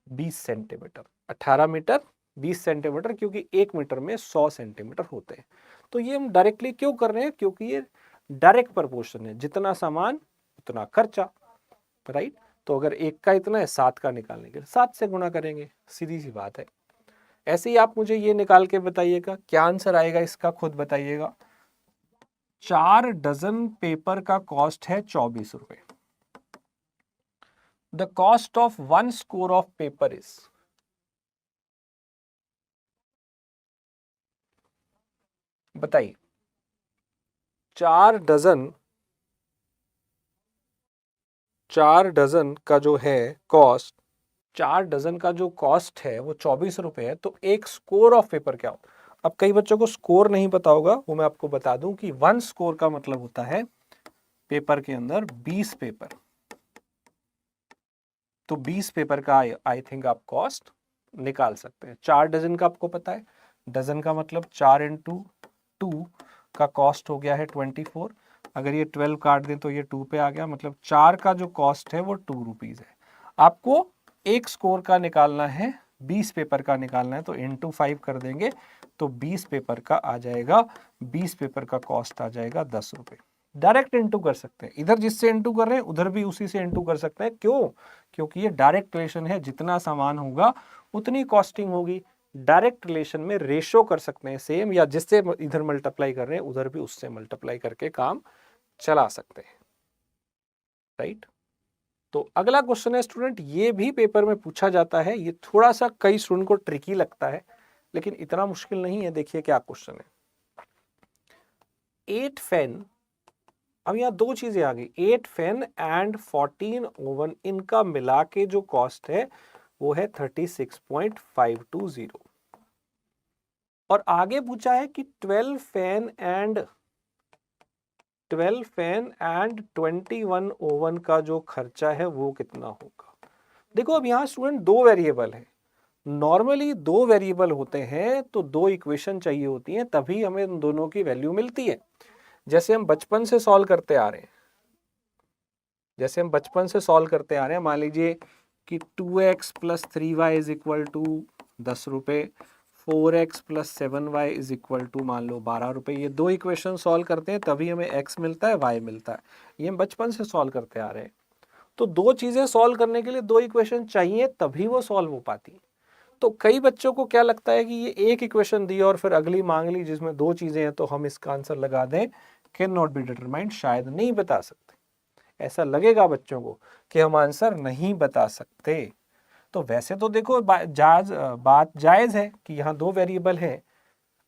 Speaker 1: 20 सेंटीमीटर। 18 मीटर 20 सेंटीमीटर, क्योंकि 1 मीटर में 100 सेंटीमीटर होते हैं। तो ये हम डायरेक्टली क्यों कर रहे हैं? क्योंकि ये डायरेक्ट प्रोपोर्शन है, जितना सामान उतना खर्चा, राइट। तो अगर एक का इतना है, 7 का निकालने के लिए 7 से गुणा करेंगे, सीधी सी बात है। ऐसे ही आप मुझे ये निकाल के बताइएगा क्या आंसर आएगा इसका, खुद बताइएगा। 4 डजन पेपर का कॉस्ट है 24 रुपए। The cost of 1 score of paper is, बताइए। 4 डजन का जो है कॉस्ट, 4 डजन का जो कॉस्ट है वो 24 रुपए है, तो एक स्कोर ऑफ पेपर क्या होता है? अब कई बच्चों को स्कोर नहीं पता होगा, वो मैं आपको बता दूं कि 1 स्कोर का मतलब होता है पेपर के अंदर 20 पेपर। तो 20 पेपर का आई थिंक आप कॉस्ट निकाल सकते हैं। 4 डजन का आपको पता है, डजन का मतलब 4 इंटू 2 का कॉस्ट हो गया है 24। अगर ये 12 काट दें तो ये 2 पे आ गया, मतलब 4 का जो कॉस्ट है वो 2 रुपीज है। आपको एक स्कोर का निकालना है, 20 पेपर का निकालना है, तो इंटू 5 कर देंगे तो 20 पेपर का आ जाएगा, 20 पेपर का कॉस्ट आ जाएगा 10 रुपए। डायरेक्ट इंटू कर सकते हैं, इधर जिससे इंटू कर रहे हैं उधर भी उसी से इंटू कर सकते हैं। क्यों? क्योंकि ये डायरेक्ट रिलेशन है, जितना सामान होगा उतनी कॉस्टिंग होगी। डायरेक्ट रिलेशन में रेशो कर सकते हैं सेम, या जिससे इधर मल्टीप्लाई कर रहे हैं उधर भी उससे मल्टीप्लाई करके काम चला सकते हैं, राइट। तो अगला क्वेश्चन है स्टूडेंट, ये भी पेपर में पूछा जाता है, ये थोड़ा सा कई स्टूडेंट को ट्रिकी लगता है लेकिन इतना मुश्किल नहीं है। देखिए क्या क्वेश्चन है। 8 फैन, अब यहाँ दो चीजें आ गई, 8 फैन एंड 14 ओवन, इनका मिला के जो कॉस्ट है वो है 36.520। और आगे पूछा है कि 12 फैन एंड 21 ओवन का जो खर्चा है वो कितना होगा। देखो अब यहाँ स्टूडेंट दो वेरिएबल है, नॉर्मली दो वेरिएबल होते हैं तो दो इक्वेशन चाहिए होती हैं, तभी हमें इन दोनों की वैल्यू मिलती है। जैसे हम बचपन से सॉल्व करते आ रहे हैं, मान लीजिए कि 2x + 3y is equal to 10 रुपए, 4x + 7y is equal to मान लो 12 रुपए। ये दो इक्वेशन सॉल्व करते हैं तभी हमें x मिलता है, y मिलता है। ये हम बचपन से सॉल्व करते आ रहे हैं। तो दो चीजें सॉल्व करने के लिए दो इक्वेशन चाहिए तभी वो सॉल्व हो पाती। तो कई बच्चों को क्या लगता है कि ये एक इक्वेशन दी और फिर अगली मांग ली जिसमें दो चीजें हैं तो हम इसका आंसर लगा दें, कैन नॉट बी डिटरमाइंड, शायद नहीं बता सकते। ऐसा लगेगा बच्चों को कि हम आंसर नहीं बता सकते। तो वैसे तो देखो बात जायज है कि यहाँ दो वेरिएबल हैं।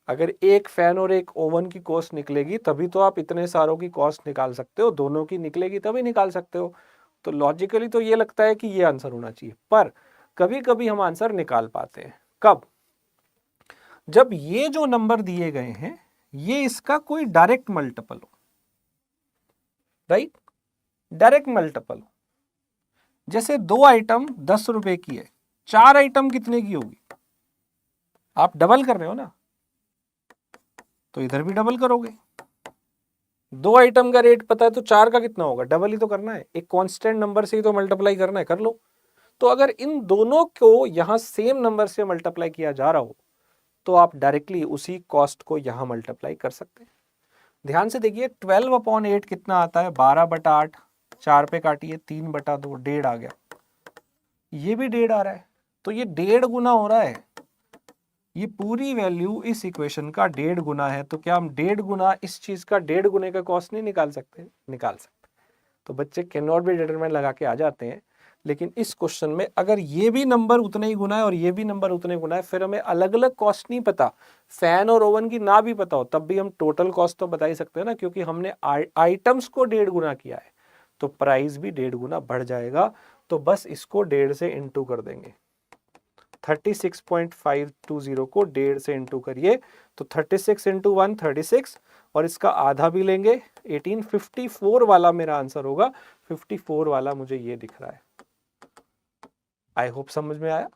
Speaker 1: अगर एक फैन और एक ओवन की कॉस्ट निकलेगी तभी तो आप इतने सारों की कॉस्ट निकाल सकते हो, दोनों की निकलेगी तभी निकाल सकते हो। तो लॉजिकली तो ये लगता है कि ये आंसर होना चाहिए, पर कभी कभी हम आंसर निकाल पाते हैं। कब? जब ये जो नंबर दिए गए हैं ये इसका कोई डायरेक्ट मल्टीपल हो, राइट, डायरेक्ट मल्टीपल हो। जैसे 2 आइटम 10 रुपए की है, 4 आइटम कितने की होगी? आप डबल कर रहे हो ना, तो इधर भी डबल करोगे। 2 आइटम का रेट पता है तो 4 का कितना होगा? डबल ही तो करना है, एक कांस्टेंट नंबर से ही तो मल्टीप्लाई करना है, कर लो। तो अगर इन दोनों को यहां सेम नंबर से मल्टीप्लाई किया जा रहा हो तो आप डायरेक्टली उसी कॉस्ट को यहां मल्टीप्लाई कर सकते हैं। ध्यान से देखिए 12/8 कितना आता है? 12/8, 4 पे काटिए 3/2, 1.5 आ गया। ये भी 1.5 आ रहा है, तो ये 1.5 गुना हो रहा है। ये पूरी वैल्यू इस इक्वेशन का 1.5 गुना है, तो क्या हम 1.5 गुना इस चीज का 1.5 गुने का कॉस्ट नहीं निकाल सकते? निकाल सकते। तो बच्चे कैन नॉट बी डिटरमाइंड लगा के आ जाते हैं, लेकिन इस क्वेश्चन में अगर ये भी नंबर उतने ही गुना है और ये भी नंबर उतने गुना है, फिर हमें अलग अलग कॉस्ट नहीं पता, फैन और ओवन की ना भी पता हो, तब भी हम टोटल कॉस्ट तो बता ही सकते हैं ना, क्योंकि हमने आइटम्स को 1.5 गुना किया है, तो प्राइस भी 1.5 गुना बढ़ जाएगा। तो बस इसको 1.5 से इंटू कर देंगे। 36.520 को 1.5 से इंटू करिए, तो 36 इंटू 1 36, और इसका आधा भी लेंगे 1854 वाला मेरा आंसर होगा। 54 वाला मुझे ये दिख रहा है। आई होप समझ में आया।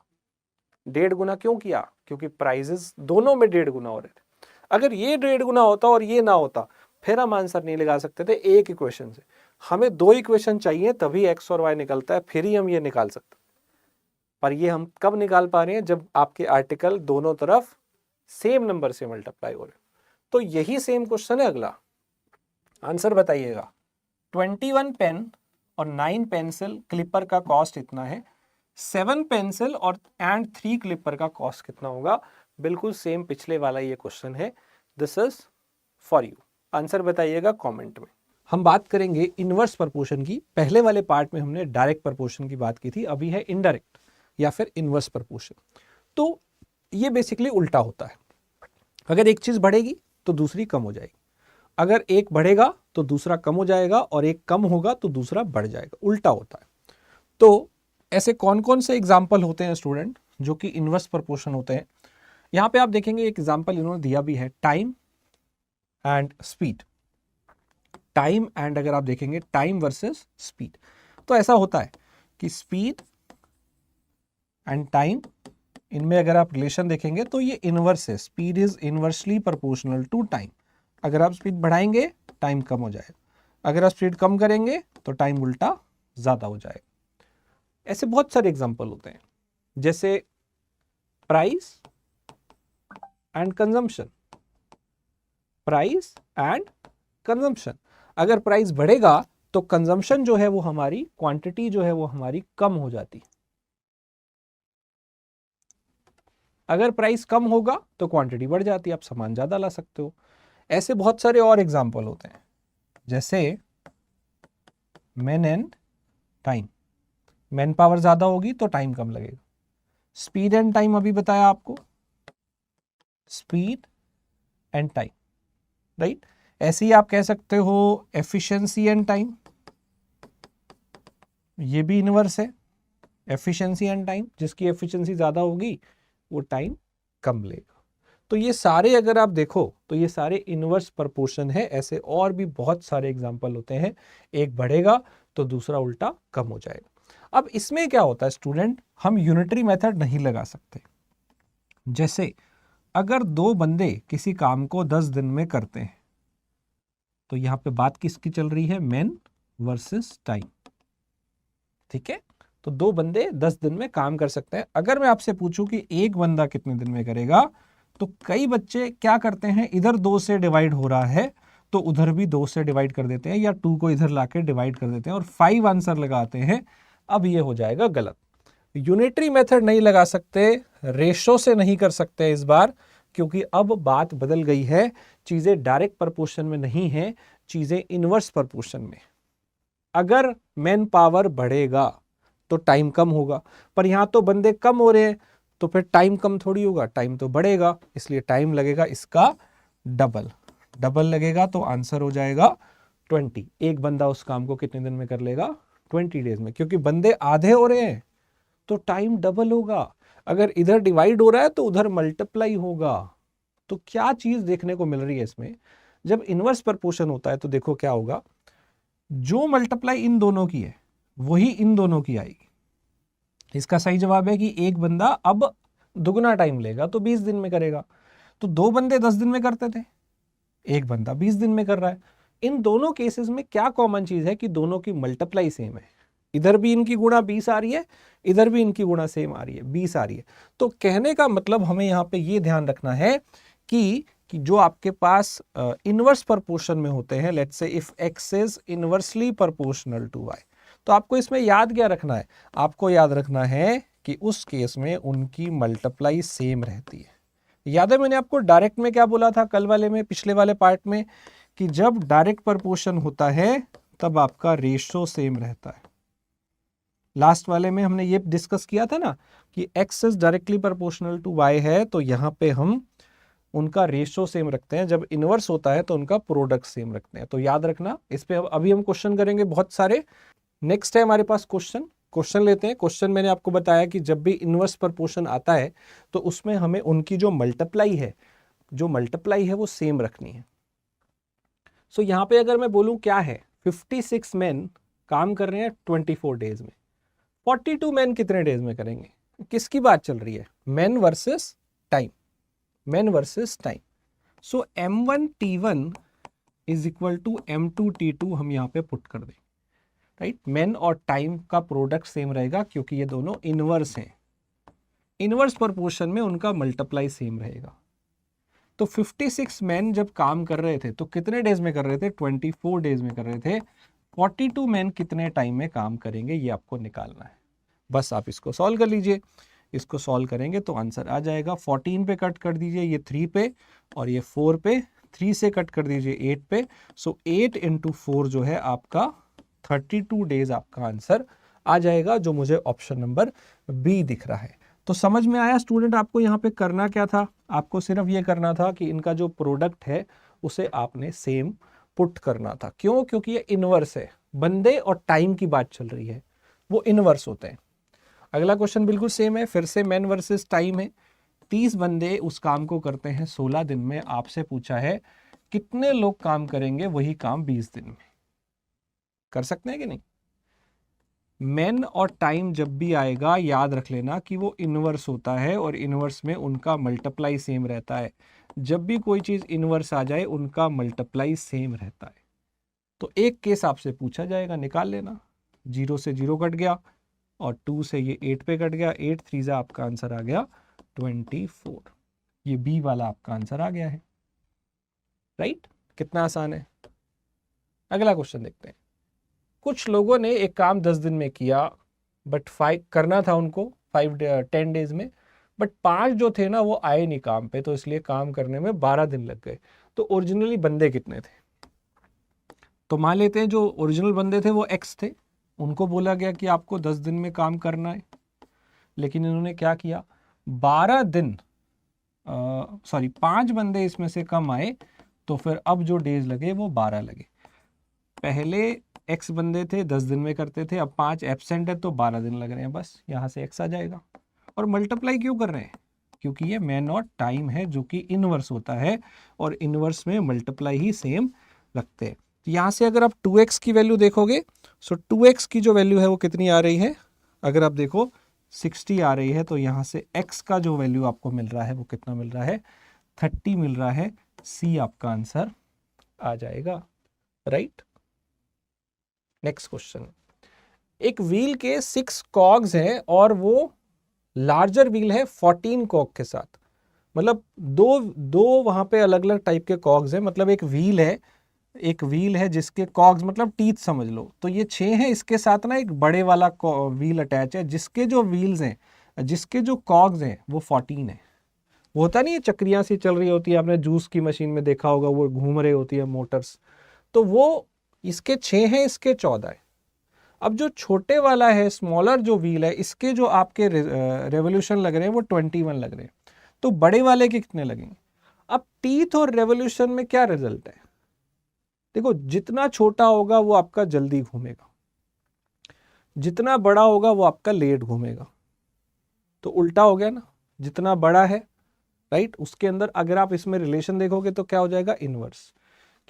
Speaker 1: 1.5 गुना क्यों किया? क्योंकि प्राइजेस दोनों में 1.5 गुना हो रहे थे। अगर ये 1.5 गुना होता और ये ना होता, फिर हम आंसर नहीं लगा सकते थे एक इक्वेशन से। हमें 2 इक्वेशन चाहिए, तभी एक्स और वाई निकलता है, फिर ही हम ये निकाल सकते। पर ये हम कब निकाल पा रहे हैं? जब आपके आर्टिकल दोनों तरफ सेम नंबर से मल्टीप्लाई हो रहे। तो यही सेम क्वेश्चन है अगला। आंसर बताइएगा। 21 पेन और 9 पेंसिल क्लिपर का कॉस्ट इतना है, 7 पेंसिल और 3 क्लिपर का कॉस्ट कितना होगा? बिल्कुल सेम पिछले वाला ये क्वेश्चन है। This is for you. Answer बताइएगा कमेंट में। हम बात करेंगे इनवर्स प्रपोर्शन की। पहले वाले पार्ट में हमने डायरेक्ट प्रपोर्शन की बात की थी, अभी है इनडायरेक्ट या फिर इनवर्स प्रपोर्शन। तो ये बेसिकली उल्टा होता है। अगर एक चीज बढ़ेगी तो दूसरी कम हो जाएगी, अगर एक बढ़ेगा तो दूसरा कम हो जाएगा, और एक कम होगा तो दूसरा बढ़ जाएगा, उल्टा होता है। तो ऐसे कौन कौन से एग्जाम्पल होते हैं स्टूडेंट जो कि इनवर्स प्रपोर्शन होते हैं? यहां पे आप देखेंगे एक एग्जाम्पल इन्होंने दिया भी है, time and speed. Time and अगर आप देखेंगे टाइम वर्सेस स्पीड, तो ऐसा होता है कि स्पीड एंड टाइम, इनमें अगर आप रिलेशन देखेंगे तो ये इनवर्स है। Speed is inversely proportional to time. अगर आप स्पीड बढ़ाएंगे टाइम कम हो जाएगा, अगर आप स्पीड कम करेंगे तो टाइम उल्टा ज्यादा हो जाएगा। ऐसे बहुत सारे एग्जांपल होते हैं, जैसे price and consumption. Price and consumption, अगर प्राइस बढ़ेगा तो कंजम्पशन जो है वो हमारी क्वांटिटी जो है वो हमारी कम हो जाती है, अगर प्राइस कम होगा तो क्वांटिटी बढ़ जाती है, आप सामान ज्यादा ला सकते हो। ऐसे बहुत सारे और एग्जांपल होते हैं, जैसे man and time. Man power ज्यादा होगी तो टाइम कम लगेगा। स्पीड एंड टाइम अभी बताया आपको, स्पीड एंड टाइम, राइट। ऐसे ही आप कह सकते हो एफिशिएंसी एंड टाइम, ये भी इनवर्स है। एफिशिएंसी एंड टाइम, जिसकी एफिशिएंसी ज्यादा होगी वो टाइम कम लेगा। तो ये सारे अगर आप देखो तो ये सारे इनवर्स प्रपोर्शन है। ऐसे और भी बहुत सारे एग्जांपल होते हैं, एक बढ़ेगा तो दूसरा उल्टा कम हो जाएगा। अब इसमें क्या होता है स्टूडेंट, हम यूनिटरी मेथड नहीं लगा सकते। जैसे अगर 2 बंदे किसी काम को 10 दिन में करते हैं, तो यहां पे बात किसकी चल रही है? मैन वर्सेस टाइम, ठीक है। तो 2 बंदे 10 दिन में काम कर सकते हैं। अगर मैं आपसे पूछूं कि एक बंदा कितने दिन में करेगा, तो कई बच्चे क्या करते हैं, इधर 2 से डिवाइड हो रहा है तो उधर भी 2 से डिवाइड कर देते हैं, या 2 को इधर लाके डिवाइड कर देते हैं और 5 आंसर लगाते हैं। अब ये हो जाएगा गलत। यूनिटरी मेथड नहीं लगा सकते, रेशो से नहीं कर सकते इस बार, क्योंकि अब बात बदल गई है। चीजें डायरेक्ट प्रपोर्शन में नहीं है, चीजें इनवर्स प्रपोर्शन में। अगर मैन पावर बढ़ेगा तो टाइम कम होगा, पर यहां तो बंदे कम हो रहे हैं तो फिर टाइम कम थोड़ी होगा, टाइम तो बढ़ेगा, इसलिए टाइम लगेगा इसका डबल। डबल लगेगा तो आंसर हो जाएगा 20। एक बंदा उस काम को कितने दिन में कर लेगा? 20 डेज में। क्योंकि बंदे आधे हो रहे हैं तो टाइम डबल होगा। अगर इधर डिवाइड हो रहा है तो उधर मल्टीप्लाई होगा, तो क्या चीज देखने को मिल रही है इसमें, जब इनवर्स प्रपोर्शन होता है तो देखो क्या होगा, जो मल्टीप्लाई इन दोनों की है वही इन दोनों की आएगी। इसका सही जवाब है कि एक बंदा अब दुगना टाइम लेगा तो 20 दिन में करेगा। तो 2 बंदे 10 दिन में करते थे, एक बंदा 20 दिन में कर रहा है। इन दोनों केसेस में क्या कॉमन चीज है कि दोनों की मल्टीप्लाई सेम है। इधर भी इनकी गुणा 20 आ रही है, इधर भी इनकी गुणा सेम आ रही है, 20 आ रही है। तो कहने का मतलब हमें यहां पे ये ध्यान रखना है कि जो आपके पास इनवर्स प्रपोर्शन में होते हैं, let's say if x is inversely proportional to y, तो आपको इसमें याद क्या रखना है, आपको याद रखना है कि उस केस में उनकी मल्टीप्लाई सेम रहती है। याद है मैंने आपको डायरेक्ट में क्या बोला था कल वाले में, पिछले वाले पार्ट में, कि जब डायरेक्ट प्रपोर्शन होता है तब आपका रेशो सेम रहता है। लास्ट वाले में हमने ये डिस्कस किया था ना कि x is directly proportional to y है, तो यहां पे हम उनका रेशो सेम रखते हैं, जब इनवर्स होता है तो उनका प्रोडक्ट सेम रखते हैं। तो याद रखना, इस पे अभी हम क्वेश्चन करेंगे बहुत सारे। नेक्स्ट है हमारे पास क्वेश्चन लेते हैं। क्वेश्चन मैंने आपको बताया कि जब भी इनवर्स प्रपोर्शन आता है तो उसमें हमें उनकी जो मल्टीप्लाई है वो सेम रखनी है। सो यहां पे अगर मैं बोलूं क्या है, 56 मैन काम कर रहे हैं 24 डेज में, 42 मैन कितने डेज में करेंगे? किसकी बात चल रही है? Man versus time, man versus time. So m1t1 is equal to m2t2 हम यहां पे पुट कर दें, राइट। मैन और टाइम का प्रोडक्ट सेम रहेगा क्योंकि ये दोनों इनवर्स हैं, इनवर्स प्रोपोर्शन में उनका मल्टीप्लाई सेम रहेगा। तो 56 मैन जब काम कर रहे थे तो कितने डेज में कर रहे थे? 24 डेज में कर रहे थे। 42 मैन कितने टाइम में काम करेंगे ये आपको निकालना है। बस आप इसको सॉल्व कर लीजिए, इसको सॉल्व करेंगे तो आंसर आ जाएगा। 14 पे कट कर दीजिए ये 3 पे, और ये 4 पे, 3 से कट कर दीजिए 8 पे। सो 8 इंटू 4 जो है आपका 32 डेज आपका आंसर आ जाएगा, जो मुझे ऑप्शन नंबर बी दिख रहा है। तो समझ में आया स्टूडेंट, आपको यहाँ पे करना क्या था? आपको सिर्फ ये करना था कि इनका जो प्रोडक्ट है उसे आपने सेम पुट करना था। क्यों? क्योंकि ये इनवर्स है, बंदे और टाइम की बात चल रही है, वो इनवर्स होते हैं। अगला क्वेश्चन बिल्कुल सेम है, फिर से मैन वर्सेस टाइम है। 30 बंदे उस काम को करते हैं 16 दिन में। आपसे पूछा है कितने लोग काम करेंगे वही काम 20 दिन में? कर सकते हैं कि नहीं? मैन और टाइम जब भी आएगा याद रख लेना कि वो इनवर्स होता है और इनवर्स में उनका मल्टीप्लाई सेम रहता है। जब भी कोई चीज इनवर्स आ जाए उनका मल्टीप्लाई सेम रहता है। तो एक केस आपसे पूछा जाएगा, निकाल लेना। 0 से 0 कट गया और 2 से ये 8 पे कट गया, 8 3 आपका आंसर आ गया 24। ये बी वाला आपका आंसर आ गया है, राइट। कितना आसान है। अगला क्वेश्चन देखते हैं। कुछ लोगों ने एक काम 10 दिन में किया, बट 5 करना था उनको 10 डेज में, बट 5 जो थे ना वो आए नहीं काम पे, तो इसलिए काम करने में 12 दिन लग गए। तो ओरिजिनली बंदे कितने थे? तो मान लेते हैं जो ओरिजिनल बंदे थे वो x थे, उनको बोला गया कि आपको 10 दिन में काम करना है, लेकिन इन्होंने क्या किया, 12 दिन 5 बंदे इसमें से कम आए, तो फिर अब जो डेज लगे वो 12 लगे। पहले x बंदे थे 10 दिन में करते थे, अब 5 एब्सेंट है तो 12 दिन लग रहे हैं, बस यहाँ से x आ जाएगा। और मल्टीप्लाई क्यों कर रहे हैं? क्योंकि ये मैन और टाइम है जो कि इनवर्स होता है, और इनवर्स में मल्टीप्लाई ही सेम रखते हैं। तो यहाँ से अगर आप 2x की वैल्यू देखोगे, सो 2x की जो वैल्यू है वो कितनी आ रही है? अगर आप देखो 60 आ रही है, तो यहाँ से x का जो वैल्यू आपको मिल रहा है वो कितना मिल रहा है? 30 मिल रहा है। सी आपका आंसर आ जाएगा, राइट। Next question. एक व्हील के 6 कॉग्स हैं और वो लार्जर व्हील है 14 कॉग के साथ। मतलब दो वहां पे अलग अलग टाइप के कॉग्स हैं। मतलब एक व्हील है जिसके कॉग्स मतलब टीथ समझ लो, तो ये 6 हैं, इसके साथ ना एक बड़े वाला व्हील अटैच है, जिसके जो व्हील्स हैं, जिसके जो कॉग्स हैं वो 14 है। वो होता नहीं है चक्रियां सी चल रही होती है, आपने जूस की मशीन में देखा होगा, वो घूम रही होती है मोटर्स। तो वो इसके 6 हैं, इसके 14 है। अब जो छोटे वाला है, स्मॉलर जो व्हील है, इसके जो आपके रेवोल्यूशन लग रहे हैं वो 21 लग रहे हैं। तो बड़े वाले के कितने लगेंगे? अब टीथ और रेवोल्यूशन में क्या रिजल्ट है? देखो, जितना छोटा होगा वो आपका जल्दी घूमेगा, जितना बड़ा होगा वो आपका लेट घूमेगा। तो उल्टा हो गया ना, जितना बड़ा है राइट। उसके अंदर अगर आप इसमें रिलेशन देखोगे तो क्या हो जाएगा, इनवर्स।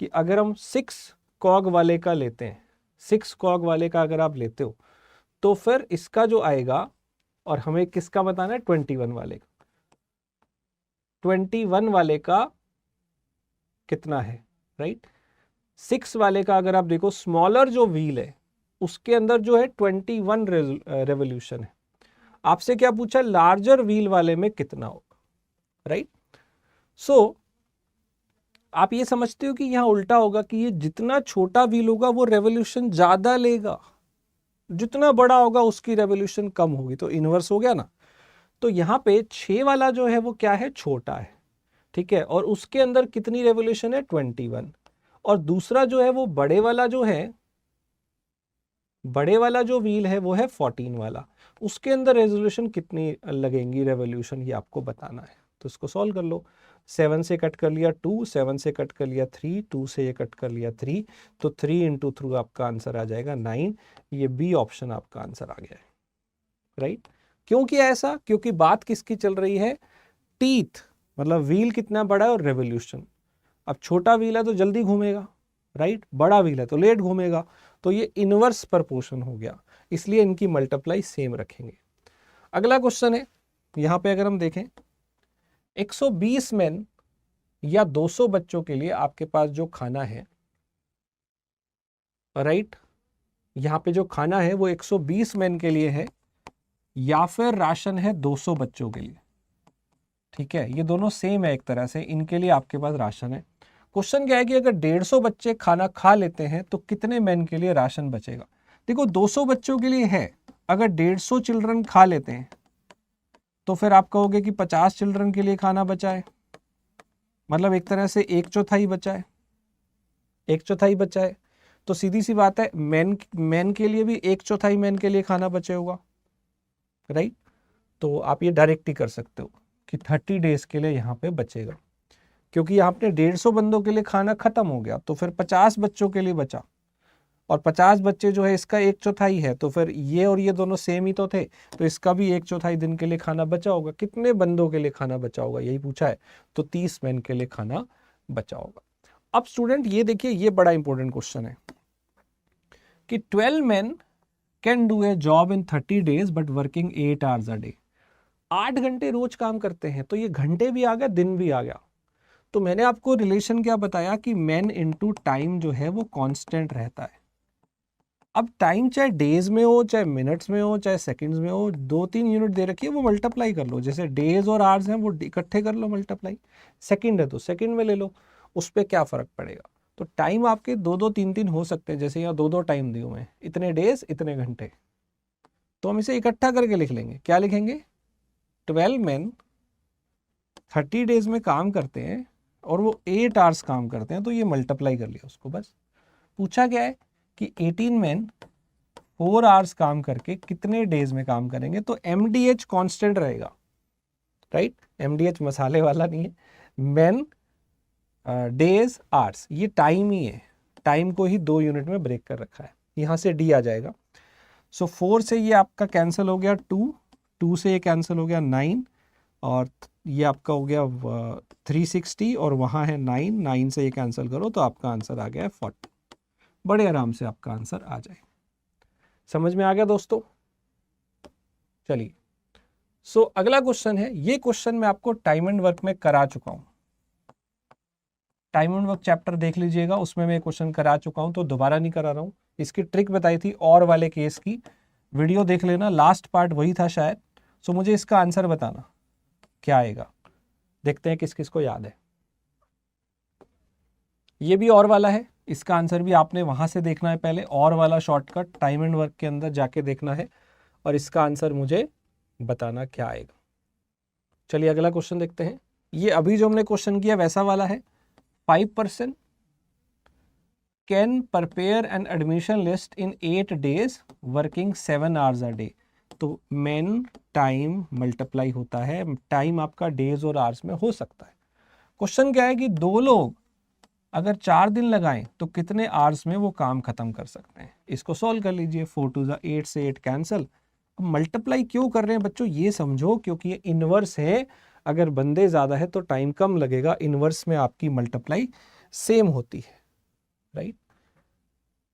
Speaker 1: कि अगर हम 6 कॉग वाले का लेते हैं, 6 कॉग वाले का अगर आप लेते हो तो फिर इसका जो आएगा, और हमें किसका बताना है, 21 वाले का। 21 वाले का कितना है, राइट। 6 वाले का अगर आप देखो, स्मॉलर जो व्हील है उसके अंदर जो है 21 रेवोल्यूशन है। आपसे क्या पूछा, लार्जर व्हील वाले में कितना होगा, राइट। सो आप ये समझते हो कि यहां उल्टा होगा कि ये जितना छोटा व्हील होगा वो रेवोल्यूशन ज्यादा लेगा, जितना बड़ा होगा उसकी रेवोल्यूशन कम होगी, तो इनवर्स हो गया ना। तो यहां पे 6 वाला जो है वो क्या है, छोटा है, ठीक है, और उसके अंदर कितनी रेवोल्यूशन है, 21। और दूसरा जो है वो बड़े वाला जो है, बड़े वाला जो व्हील है वो है 14 वाला, उसके अंदर रेजोल्यूशन कितनी लगेंगी रेवोल्यूशन, ये आपको बताना है। तो इसको सॉल्व कर लो। 7 से कट कर लिया 2, 7 से कट कर लिया 3, 2 से ये कट कर लिया 3, तो 3 इंटू 3 आपका आंसर आ जाएगा 9। ये बी ऑप्शन आपका आंसर आ गया है, राइट। क्यों किया ऐसा, क्योंकि बात किसकी चल रही है, टीथ, मतलब व्हील कितना बड़ा है और रेवोल्यूशन। अब छोटा व्हील है तो जल्दी घूमेगा, राइट, बड़ा व्हील है तो लेट घूमेगा, तो ये इनवर्स प्रपोर्शन हो गया, इसलिए इनकी मल्टीप्लाई सेम रखेंगे। अगला क्वेश्चन है, यहां पे अगर हम देखें 120 मैन या 200 बच्चों के लिए आपके पास जो खाना है, राइट, यहां पे जो खाना है वो 120 मैन के लिए है या फिर राशन है 200 बच्चों के लिए, ठीक है, ये दोनों सेम है एक तरह से, इनके लिए आपके पास राशन है। क्वेश्चन क्या है कि अगर 150 बच्चे खाना खा लेते हैं तो कितने मैन के लिए राशन बचेगा। देखो 200 बच्चों के लिए है, अगर 150 चिल्ड्रन खा लेते हैं तो फिर आप कहोगे कि 50 चिल्ड्रन के लिए खाना बचा है, मतलब एक तरह से 1/4 बचा है, 1/4 बचा है। तो सीधी सी बात है, मैन के लिए भी 1/4 मैन के लिए खाना बचे होगा, राइट। तो आप ये डायरेक्ट ही कर सकते हो कि 30 डेज के लिए यहाँ पे बचेगा, क्योंकि यहाँ पे 150 बंदों के लिए खाना खत्म हो गया, तो फिर 50 बच्चों के लिए बचा, और 50 बच्चे जो है इसका 1/4 है, तो फिर ये और ये दोनों सेम ही तो थे, तो इसका भी 1/4 दिन के लिए खाना बचा होगा। कितने बंदों के लिए खाना बचा होगा, यही पूछा है, तो 30 मैन के लिए खाना बचा होगा। अब स्टूडेंट ये देखिए, ये बड़ा इंपॉर्टेंट क्वेश्चन है कि 12 man can do a job in 30 days but working 8 hours a day. 8 घंटे रोज काम करते हैं, तो ये घंटे भी आ गया, दिन भी आ गया। तो मैंने आपको रिलेशन क्या बताया कि मैन इनटू टाइम जो है वो कांस्टेंट रहता है। अब टाइम चाहे डेज में हो, चाहे मिनट्स में हो, चाहे सेकंड्स में हो, 2-3 यूनिट दे रखी है, वो मल्टीप्लाई कर लो। जैसे डेज और आवर्स हैं वो इकट्ठे कर लो मल्टीप्लाई, सेकंड है तो सेकंड में ले लो, उस पर क्या फर्क पड़ेगा। तो टाइम आपके 2-2, 3-3 हो सकते हैं, जैसे यहाँ 2-2 टाइम दिए हुए हैं, इतने डेज इतने घंटे, तो हम इसे इकट्ठा करके लिख लेंगे। क्या लिखेंगे, 12 मैन 30 डेज में काम करते हैं और वो 8 आवर्स काम करते हैं, तो ये मल्टीप्लाई कर लिया उसको बस। पूछा क्या है कि 18 मैन 4 आवर्स काम करके कितने डेज में काम करेंगे, तो MDH कांस्टेंट रहेगा, राइट। MDH मसाले वाला नहीं है, मैन डेज आवर्स, ये टाइम ही है, टाइम को ही 2 यूनिट में ब्रेक कर रखा है। यहां से D आ जाएगा। सो 4 से ये आपका कैंसिल हो गया 2 से ये कैंसिल हो गया 9, और ये आपका हो गया 360, और वहाँ है 9 से ये कैंसिल करो तो आपका आंसर आ गया है 40। बड़े आराम से आपका आंसर आ जाए। समझ में आ गया दोस्तों, चलिए। सो अगला क्वेश्चन है, ये क्वेश्चन मैं आपको टाइम एंड वर्क में करा चुका हूँ, टाइम एंड वर्क चैप्टर देख लीजिएगा, उसमें मैं क्वेश्चन करा चुका हूँ, तो दोबारा नहीं करा रहा हूँ। इसकी ट्रिक बताई थी और वाले केस की, वीडियो देख लेना, लास्ट पार्ट वही था शायद। सो मुझे इसका आंसर बताना क्या आएगा, देखते हैं किस किस को याद है। ये भी और वाला है, इसका आंसर भी आपने वहां से देखना है पहले, और वाला शॉर्टकट टाइम एंड वर्क के अंदर जाके देखना है, और इसका आंसर मुझे बताना क्या आएगा। चलिए अगला क्वेश्चन देखते हैं। ये अभी जो हमने क्वेश्चन किया वैसा वाला है। 5% can prepare an admission list in 8 days working 7 hours a day। तो मैन टाइम मल्टीप्लाई होता है, टाइम आपका डेज और आवर्स में हो सकता है। क्वेश्चन क्या है कि 2 लोग अगर 4 दिन लगाएं तो कितने आवर्स में वो काम खत्म कर सकते हैं। इसको सॉल्व कर लीजिए, 4 2 8 से 8 कैंसिल। अब मल्टीप्लाई क्यों कर रहे हैं बच्चों, ये समझो, क्योंकि ये इनवर्स है। अगर बंदे ज़्यादा है तो टाइम कम लगेगा, इनवर्स में आपकी मल्टीप्लाई सेम होती है, राइट।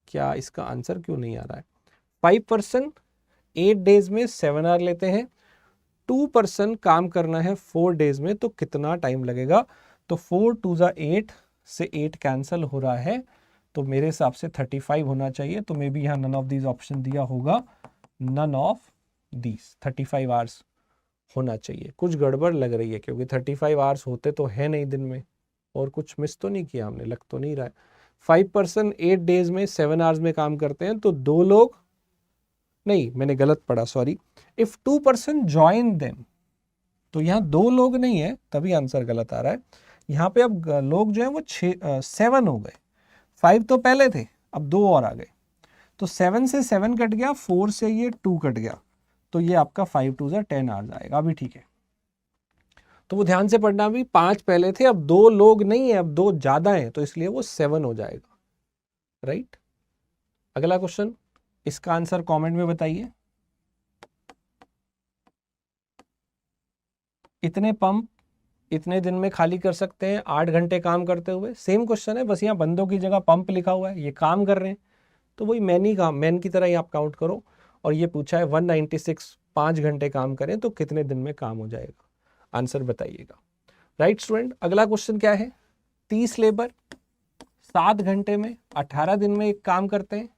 Speaker 1: क्या इसका आंसर क्यों नहीं आ रहा है? 5% 8 डेज में 7 आवर लेते हैं, 2% काम करना है 4 डेज में, तो कितना टाइम लगेगा? तो 4 2 8 से 8 कैंसिल हो रहा है, तो मेरे हिसाब से 35 होना चाहिए। तो मे बी यहाँ नन ऑफ दीज ऑप्शन दिया होगा, नन ऑफ दीज 35 आवर्स होना चाहिए। कुछ गड़बड़ लग रही है क्योंकि 35 आवर्स होते तो है नहीं दिन में, और कुछ मिस तो नहीं किया हमने, लग तो नहीं रहा है। 5% 8 डेज में 7 आवर्स में काम करते हैं, तो 2 लोग नहीं, मैंने गलत पढ़ा, सॉरी। इफ 2% ज्वाइन देम, तो यहाँ 2 लोग नहीं है, तभी आंसर गलत आ रहा है। यहाँ पे अब लोग जो है वो 7 हो गए, 5 तो पहले थे, अब 2 और आ गए, तो 7 से 7 कट गया, 4 से ये 2 कट गया, तो ये आपका 5 2 10 आवर्स आएगा। अभी ठीक है, तो वो ध्यान से पढ़ना भी, 5 पहले थे, अब 2 लोग नहीं है, अब 2 ज्यादा हैं, तो इसलिए वो 7 हो जाएगा, राइट। अगला क्वेश्चन, इसका आंसर कमेंट में बताइए। इतने पंप इतने दिन में खाली कर सकते हैं 8 घंटे काम करते हुए। सेम क्वेश्चन है, बस यहाँ बंदों की जगह पंप लिखा हुआ है, ये काम कर रहे हैं, तो वही मैन की तरह ही आप काउंट करो। और ये पूछा है 196 5 घंटे काम करें तो कितने दिन में काम हो जाएगा, आंसर बताइएगा, राइट स्टूडेंट। अगला क्वेश्चन क्या है, 30 लेबर 7 घंटे में 18 दिन में एक काम करते हैं।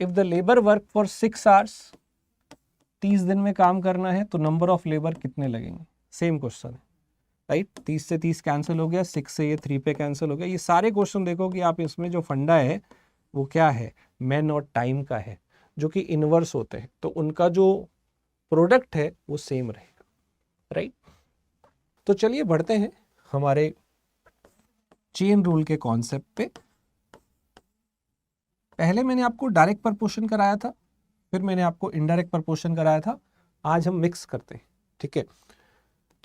Speaker 1: If the labour work for 6 hours, 30 दिन में काम करना है, तो नंबर ऑफ लेबर कितने लगेंगे? सेम क्वेश्चन है, राइट। 30 से 30 कैंसिल हो गया, 6 से ये 3 पे कैंसिल हो गया। ये सारे क्वेश्चन देखो कि आप इसमें जो फंडा है वो क्या है, मैन और टाइम का है, जो कि इनवर्स होते हैं, तो उनका जो प्रोडक्ट है वो सेम रहेगा, राइट। तो चलिए बढ़ते हैं हमारे चेन रूल के कॉन्सेप्ट पे। पहले मैंने आपको डायरेक्ट प्रपोर्शन कराया था, फिर मैंने आपको इनडायरेक्ट प्रपोर्शन कराया था, आज हम मिक्स करते हैं, ठीक है।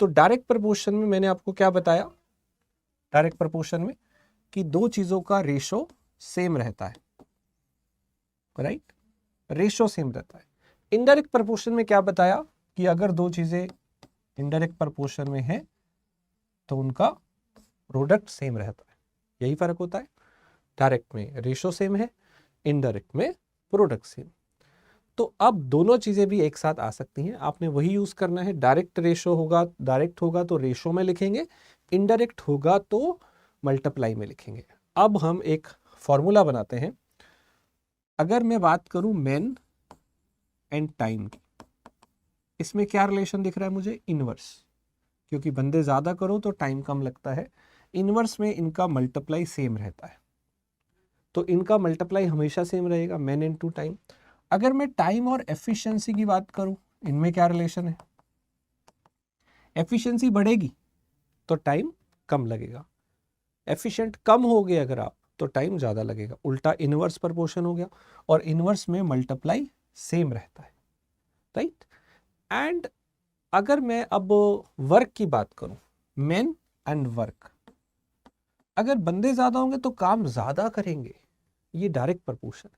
Speaker 1: तो डायरेक्ट प्रपोर्शन में मैंने आपको क्या बताया, डायरेक्ट प्रपोर्शन में कि 2 चीजों का रेशो सेम रहता है, राइट, रेशो सेम रहता है। इनडायरेक्ट प्रपोर्शन में क्या बताया कि अगर 2 चीजें इनडायरेक्ट प्रपोर्शन में है तो उनका प्रोडक्ट सेम रहता है, यही फर्क होता है। डायरेक्ट में रेशो सेम है, इनडायरेक्ट में प्रोडक्ट सेम। तो अब दोनों चीजें भी एक साथ आ सकती हैं, आपने वही यूज करना है। डायरेक्ट रेशो होगा, डायरेक्ट होगा तो रेशो में लिखेंगे, इनडायरेक्ट होगा तो मल्टीप्लाई में लिखेंगे। अब हम एक फॉर्मूला बनाते हैं। अगर मैं बात करूं मेन एंड टाइम की, इसमें क्या रिलेशन दिख रहा है मुझे, इनवर्स, क्योंकि बंदे ज्यादा करो तो टाइम कम लगता है, इनवर्स में इनका मल्टीप्लाई सेम रहता है, तो इनका मल्टीप्लाई हमेशा सेम रहेगा, मेन इनटू टाइम। अगर मैं टाइम और एफिशिएंसी की बात करूं, इनमें क्या रिलेशन है, एफिशिएंसी बढ़ेगी तो टाइम कम लगेगा, एफिशिएंट कम हो गए अगर आप तो टाइम ज्यादा लगेगा, उल्टा इनवर्स प्रपोर्शन हो गया। और इनवर्स में मल्टीप्लाई सेम रहता है, राइट। एंड अगर मैं अब वर्क की बात करूं, मेन एंड वर्क, अगर बंदे ज्यादा होंगे तो काम ज्यादा करेंगे, ये डायरेक्ट प्रपोर्शन।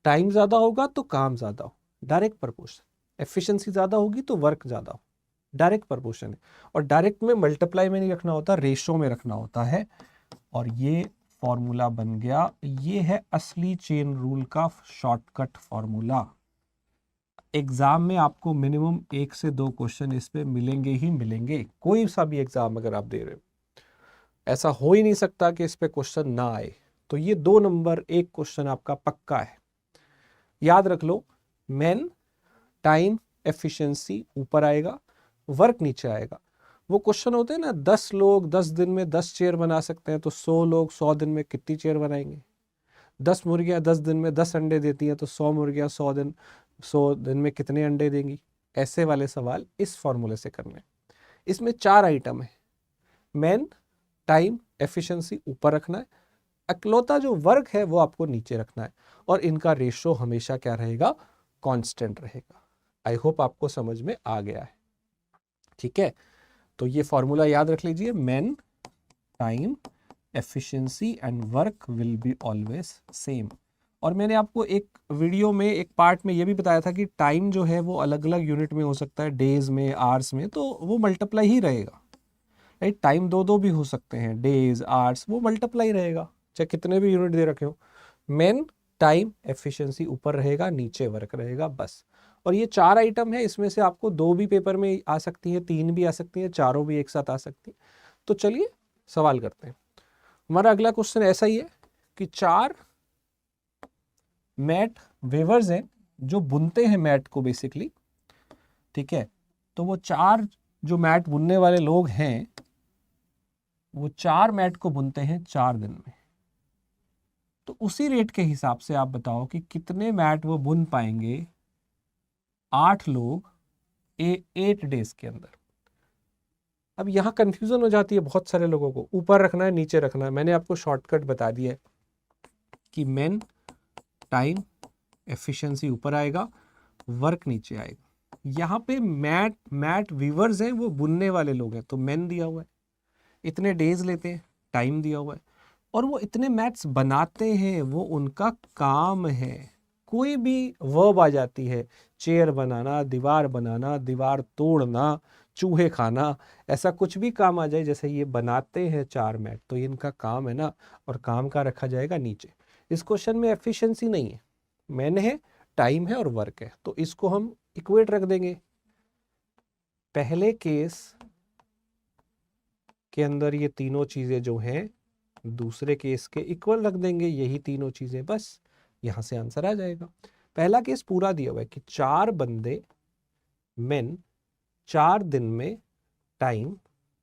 Speaker 1: टाइम ज्यादा होगा तो काम ज्यादा हो, डायरेक्ट प्रपोर्शन। एफिशिएंसी ज्यादा होगी तो वर्क ज्यादा हो, डायरेक्ट प्रपोर्शन है। और डायरेक्ट में मल्टीप्लाई में नहीं रखना होता, रेशो में रखना होता है। और ये फॉर्मूला बन गया, ये है असली चेन रूल का शॉर्टकट फॉर्मूला। एग्जाम में आपको मिनिमम 1 से 2 क्वेश्चन इस पे मिलेंगे ही मिलेंगे, कोई सा भी एग्जाम अगर आप दे रहे हो, ऐसा हो ही नहीं सकता कि इस पे क्वेश्चन ना आए। तो ये 2 नंबर 1 क्वेश्चन आपका पक्का है, याद रख लो। मेन टाइम एफिशिएंसी ऊपर आएगा, वर्क नीचे आएगा। वो क्वेश्चन होते हैं ना, 10 लोग 10 दिन में 10 चेयर बना सकते हैं, तो 100 लोग 100 दिन में कितनी चेयर बनाएंगे। 10 मुर्गियां 10 दिन में 10 अंडे देती हैं, तो 100 मुर्गियां 100 दिन में कितने अंडे देंगी। ऐसे वाले सवाल इस फॉर्मूले से करने। इसमें 4 आइटम है, मेन टाइम एफिशिएंसी ऊपर रखना है, अकलौता जो वर्क है वो आपको नीचे रखना है, और इनका रेशो हमेशा क्या रहेगा, कांस्टेंट रहेगा। आई होप आपको समझ में आ गया है, ठीक है। तो ये फॉर्मूला याद रख लीजिए, main time efficiency and work will be always same. और मैंने आपको एक वीडियो में एक पार्ट में ये भी बताया था कि टाइम जो है वो अलग अलग यूनिट में हो सकता है, डेज में, आवर्स में, तो वो मल्टीप्लाई ही रहेगा, राइट। टाइम दो भी हो सकते हैं, डेज, आवर्स, वो मल्टीप्लाई रहेगा चाहे कितने भी यूनिट दे रखे हो। मेन, टाइम, एफिशिएंसी ऊपर रहेगा, नीचे वर्क रहेगा, बस। और ये 4 आइटम है, इसमें से आपको 2 भी पेपर में आ सकती है, 3 भी आ सकती है, चारों भी एक साथ आ सकती है। तो चलिए सवाल करते हैं। हमारा अगला क्वेश्चन ऐसा ही है कि 4 मैट वेवर्स हैं जो बुनते हैं मैट को बेसिकली, ठीक है। तो वो 4 जो मैट बुनने वाले लोग हैं वो 4 मैट को बुनते हैं 4 दिन में। तो उसी रेट के हिसाब से आप बताओ कि कितने मैट वो बुन पाएंगे 8 लोग 8 डेज के अंदर। अब यहाँ कंफ्यूजन हो जाती है बहुत सारे लोगों को, ऊपर रखना है नीचे रखना है। मैंने आपको शॉर्टकट बता दिया है कि मेन, टाइम, एफिशिएंसी ऊपर आएगा, वर्क नीचे आएगा। यहाँ पे मैट वीवर्स हैं, वो बुनने वाले लोग हैं, तो मेन दिया हुआ है, इतने डेज लेते हैं, टाइम दिया हुआ है, और वो इतने मैट्स बनाते हैं, वो उनका काम है। कोई भी वर्ब आ जाती है, चेयर बनाना, दीवार तोड़ना, चूहे खाना, ऐसा कुछ भी काम आ जाए, जैसे ये बनाते हैं 4 मैट, तो ये इनका काम है ना, और काम का रखा जाएगा नीचे। इस क्वेश्चन में एफिशिएंसी नहीं है, मैन है, टाइम है और वर्क है, तो इसको हम इक्वेट रख देंगे। पहले केस के अंदर ये तीनों चीजें जो हैं दूसरे केस के इक्वल रख देंगे, यही तीनों चीजें, बस यहां से आंसर आ जाएगा। पहला केस पूरा दिया हुआ है कि 4 बंदे मेन 4 दिन में टाइम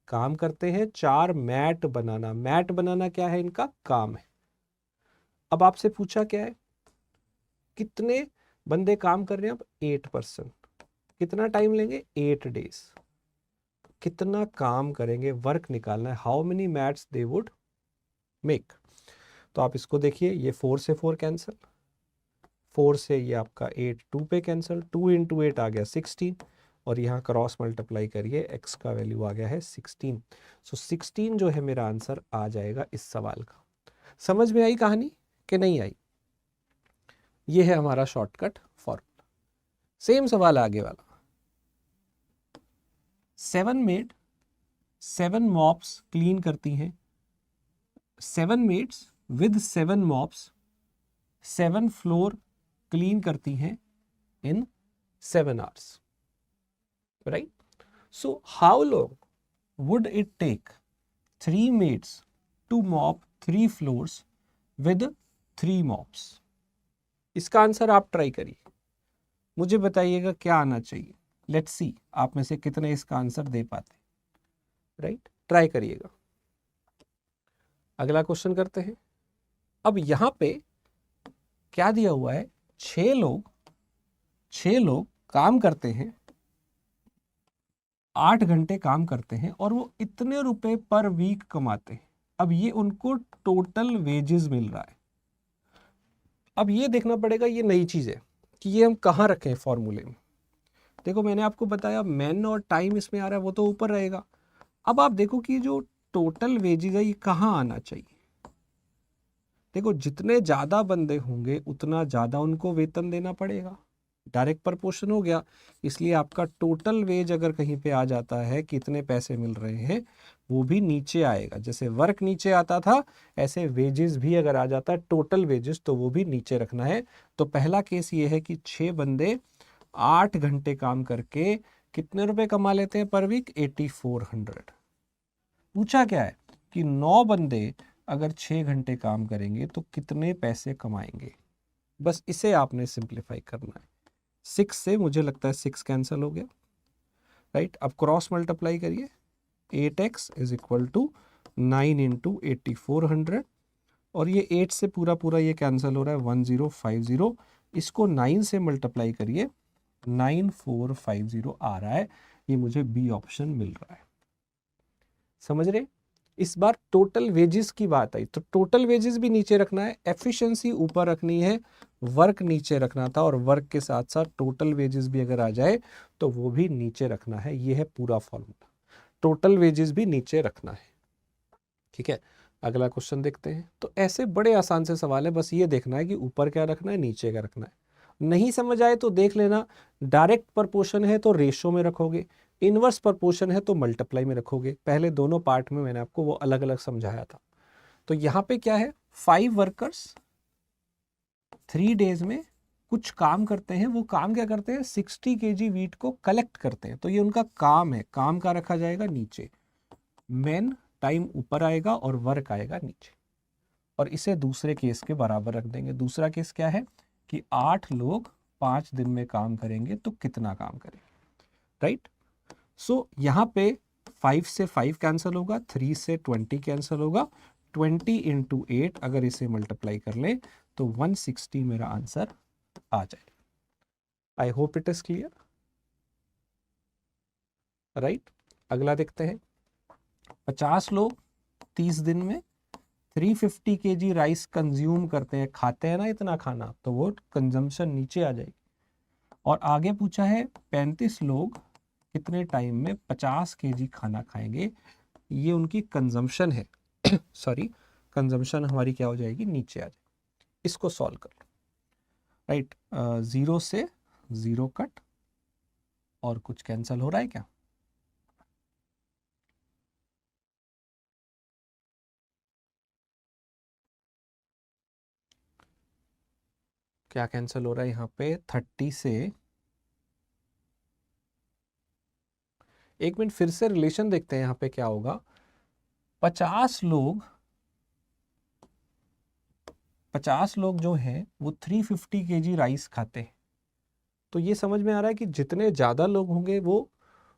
Speaker 1: काम करते हैं 4 मैट बनाना। मैट बनाना क्या है, इनका काम है। अब आपसे पूछा क्या है, कितने बंदे काम कर रहे हैं, अब 8%, कितना टाइम लेंगे, 8 डेज, कितना काम करेंगे, वर्क निकालना है, how many mats they would make. तो आप इसको देखिए, ये 4 से 4 कैंसिल, 4 से ये आपका 8 2 पे कैंसिल, 2 इंटू 8 आ गया 16, और यहाँ क्रॉस मल्टीप्लाई करिए, x का वैल्यू आ गया है 16। सो 16 जो है मेरा आंसर आ जाएगा इस सवाल का। समझ में आई कहानी कि नहीं आई? ये है हमारा शॉर्टकट फॉर्मूला। सेम सवाल आगे वाला, 7 मेड 7 मॉप्स क्लीन करती हैं, 7 maids with 7 mops 7 floor clean करती हैं in 7 hours, right? So how long would it take 3 maids to mop 3 floors with 3 mops? इसका आंसर आप ट्राई करिए, मुझे बताइएगा क्या आना चाहिए। लेट्स सी आप में से कितने इसका आंसर दे पाते, राइट? ट्राई करिएगा। अगला क्वेश्चन करते हैं। अब यहां पे क्या दिया हुआ है, 6 लोग काम करते हैं, 8 घंटे काम करते हैं, और वो इतने रुपए पर वीक कमाते हैं। अब ये उनको टोटल वेजेस मिल रहा है। अब ये देखना पड़ेगा, ये नई चीज है कि ये हम कहाँ रखें फॉर्मूले में। देखो मैंने आपको बताया मैन और टाइम इसमें आ रहा है, वो तो ऊपर रहेगा। अब आप देखो कि जो टोटल वेजेस है ये कहाँ आना चाहिए। देखो जितने ज्यादा बंदे होंगे उतना ज्यादा उनको वेतन देना पड़ेगा, डायरेक्ट प्रपोर्शन हो गया। इसलिए आपका टोटल वेज अगर कहीं पे आ जाता है कितने पैसे मिल रहे हैं, वो भी नीचे आएगा। जैसे वर्क नीचे आता था, ऐसे वेजेस भी अगर आ जाता है टोटल वेजेस, तो वो भी नीचे रखना है। तो पहला केस ये है कि 6 बंदे 8 घंटे काम करके कितने रुपए कमा लेते हैं पर वीक, 8400। पूछा क्या है कि 9 बंदे अगर 6 घंटे काम करेंगे तो कितने पैसे कमाएंगे। बस इसे आपने सिंप्लीफाई करना है। 6 से मुझे लगता है 6 कैंसिल हो गया, राइट? अब क्रॉस मल्टीप्लाई करिए, 8x is equal to 9 into 8400, और ये 8 से पूरा ये कैंसिल हो रहा है, 1050। इसको 9 से मल्टीप्लाई करिए, 9450 आ रहा है। ये मुझे बी ऑप्शन मिल रहा है। समझ रहे? इस बार टोटल वेजेस की बात आई, तो टोटल वेजेस भी नीचे रखना है, एफिशिएंसी ऊपर रखनी है, वर्क नीचे रखना था, और वर्क के साथ साथ टोटल वेजेस भी अगर आ जाए तो वो भी नीचे रखना है। ये है पूरा फॉर्मूला, टोटल वेजेस भी नीचे रखना है। ठीक है, अगला क्वेश्चन देखते हैं। तो ऐसे बड़े आसान से सवाल है, बस ये देखना है कि ऊपर क्या रखना है, नीचे क्या रखना है। नहीं समझ आए तो देख लेना, डायरेक्ट प्रपोर्शन है तो रेशो में रखोगे, इनवर्स प्रोपोर्शन है तो मल्टीप्लाई में रखोगे। पहले दोनों पार्ट में मैंने आपको वो अलग अलग समझाया था। तो यहाँ पे क्या है, 5 वर्कर्स 3 डेज में कुछ काम करते हैं। वो काम क्या करते हैं, 60 kg वीट को कलेक्ट करते हैं। तो ये उनका काम है, काम का रखा जाएगा नीचे, मैन टाइम ऊपर आएगा और वर्क आएगा नीचे, और इसे दूसरे केस के बराबर रख देंगे। दूसरा केस क्या है कि 8 लोग 5 दिन में काम करेंगे तो कितना काम करेंगे, राइट। सो यहाँ पे 5 से 5 कैंसिल होगा, 3 से 20 कैंसिल होगा, 20 इंटू 8 अगर इसे मल्टीप्लाई कर लें तो 160 मेरा आंसर आ जाएगा। I hope it is clear, right. अगला देखते हैं, 50 लोग 30 दिन में 350 kg राइस कंज्यूम करते हैं, खाते हैं ना इतना खाना, तो वो कंजम्पशन नीचे आ जाएगी। और आगे पूछा है 35 लोग कितने टाइम में 50 kg खाना खाएंगे, ये उनकी कंजम्पशन है सॉरी, कंजम्पशन हमारी क्या हो जाएगी, नीचे आ जाएगी। इसको सॉल्व कर लो, राइट। 0 से 0 कट, और कुछ कैंसिल हो रहा है क्या, क्या कैंसिल हो रहा है यहाँ पे, 30 से, एक मिनट फिर से रिलेशन देखते हैं यहाँ पे क्या होगा। 50 लोग 50 लोग जो हैं वो 350 kg राइस खाते हैं। तो ये समझ में आ रहा है कि जितने ज़्यादा लोग होंगे वो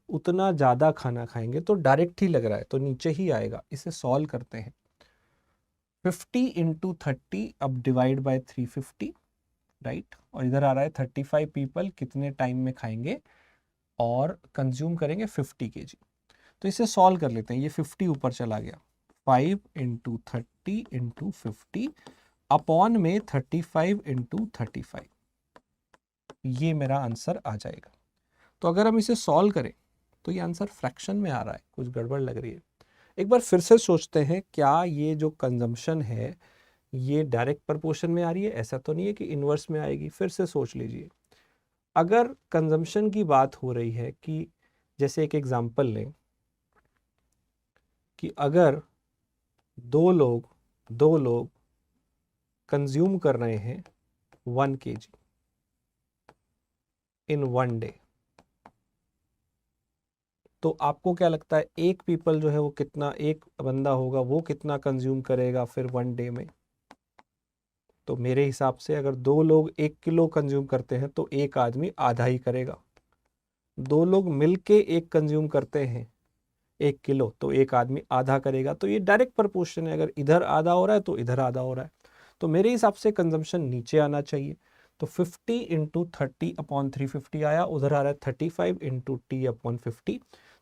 Speaker 1: उतना ज़्यादा खाना खाएंगे, तो डायरेक्ट ही लग रहा है, तो नीचे ही आएगा। इसे सॉल्व करते हैं, 50 इंटू 30 अब डिवाइड बाय 350, राइट। और इधर आ रहा है 35 पीपल कितने टाइम में खाएंगे और कंज्यूम करेंगे 50 kg। तो इसे सॉल्व कर लेते हैं, ये 50 ऊपर चला गया, 5 इंटू 30 इंटू 50 अपॉन में 35 इंटू 35, ये मेरा आंसर आ जाएगा। तो अगर हम इसे सॉल्व करें तो ये आंसर फ्रैक्शन में आ रहा है, कुछ गड़बड़ लग रही है। एक बार फिर से सोचते हैं, क्या ये जो कंजम्पशन है ये डायरेक्ट प्रोपोर्शन में आ रही है, ऐसा तो नहीं है कि इन्वर्स में आएगी। फिर से सोच लीजिए, अगर कंजम्पशन की बात हो रही है कि जैसे एक एग्जांपल लें कि अगर दो लोग कंज्यूम कर रहे हैं 1 kg इन 1 डे, तो आपको क्या लगता है एक पीपल जो है वो कितना, एक बंदा होगा वो कितना कंज्यूम करेगा फिर 1 डे में। तो मेरे हिसाब से अगर 2 लोग 1 किलो कंज्यूम करते हैं तो एक आदमी आधा ही करेगा। 2 लोग मिलके एक कंज्यूम करते हैं 1 किलो तो एक आदमी आधा करेगा। तो ये डायरेक्ट प्रोपोर्शन है, अगर इधर आधा हो रहा है तो इधर आधा हो रहा है। तो मेरे हिसाब से कंजम्पशन नीचे आना चाहिए। तो 50 इंटू 30 अपॉन 350 आया, उधर आ रहा है 35 इंटू टी अपॉन 50।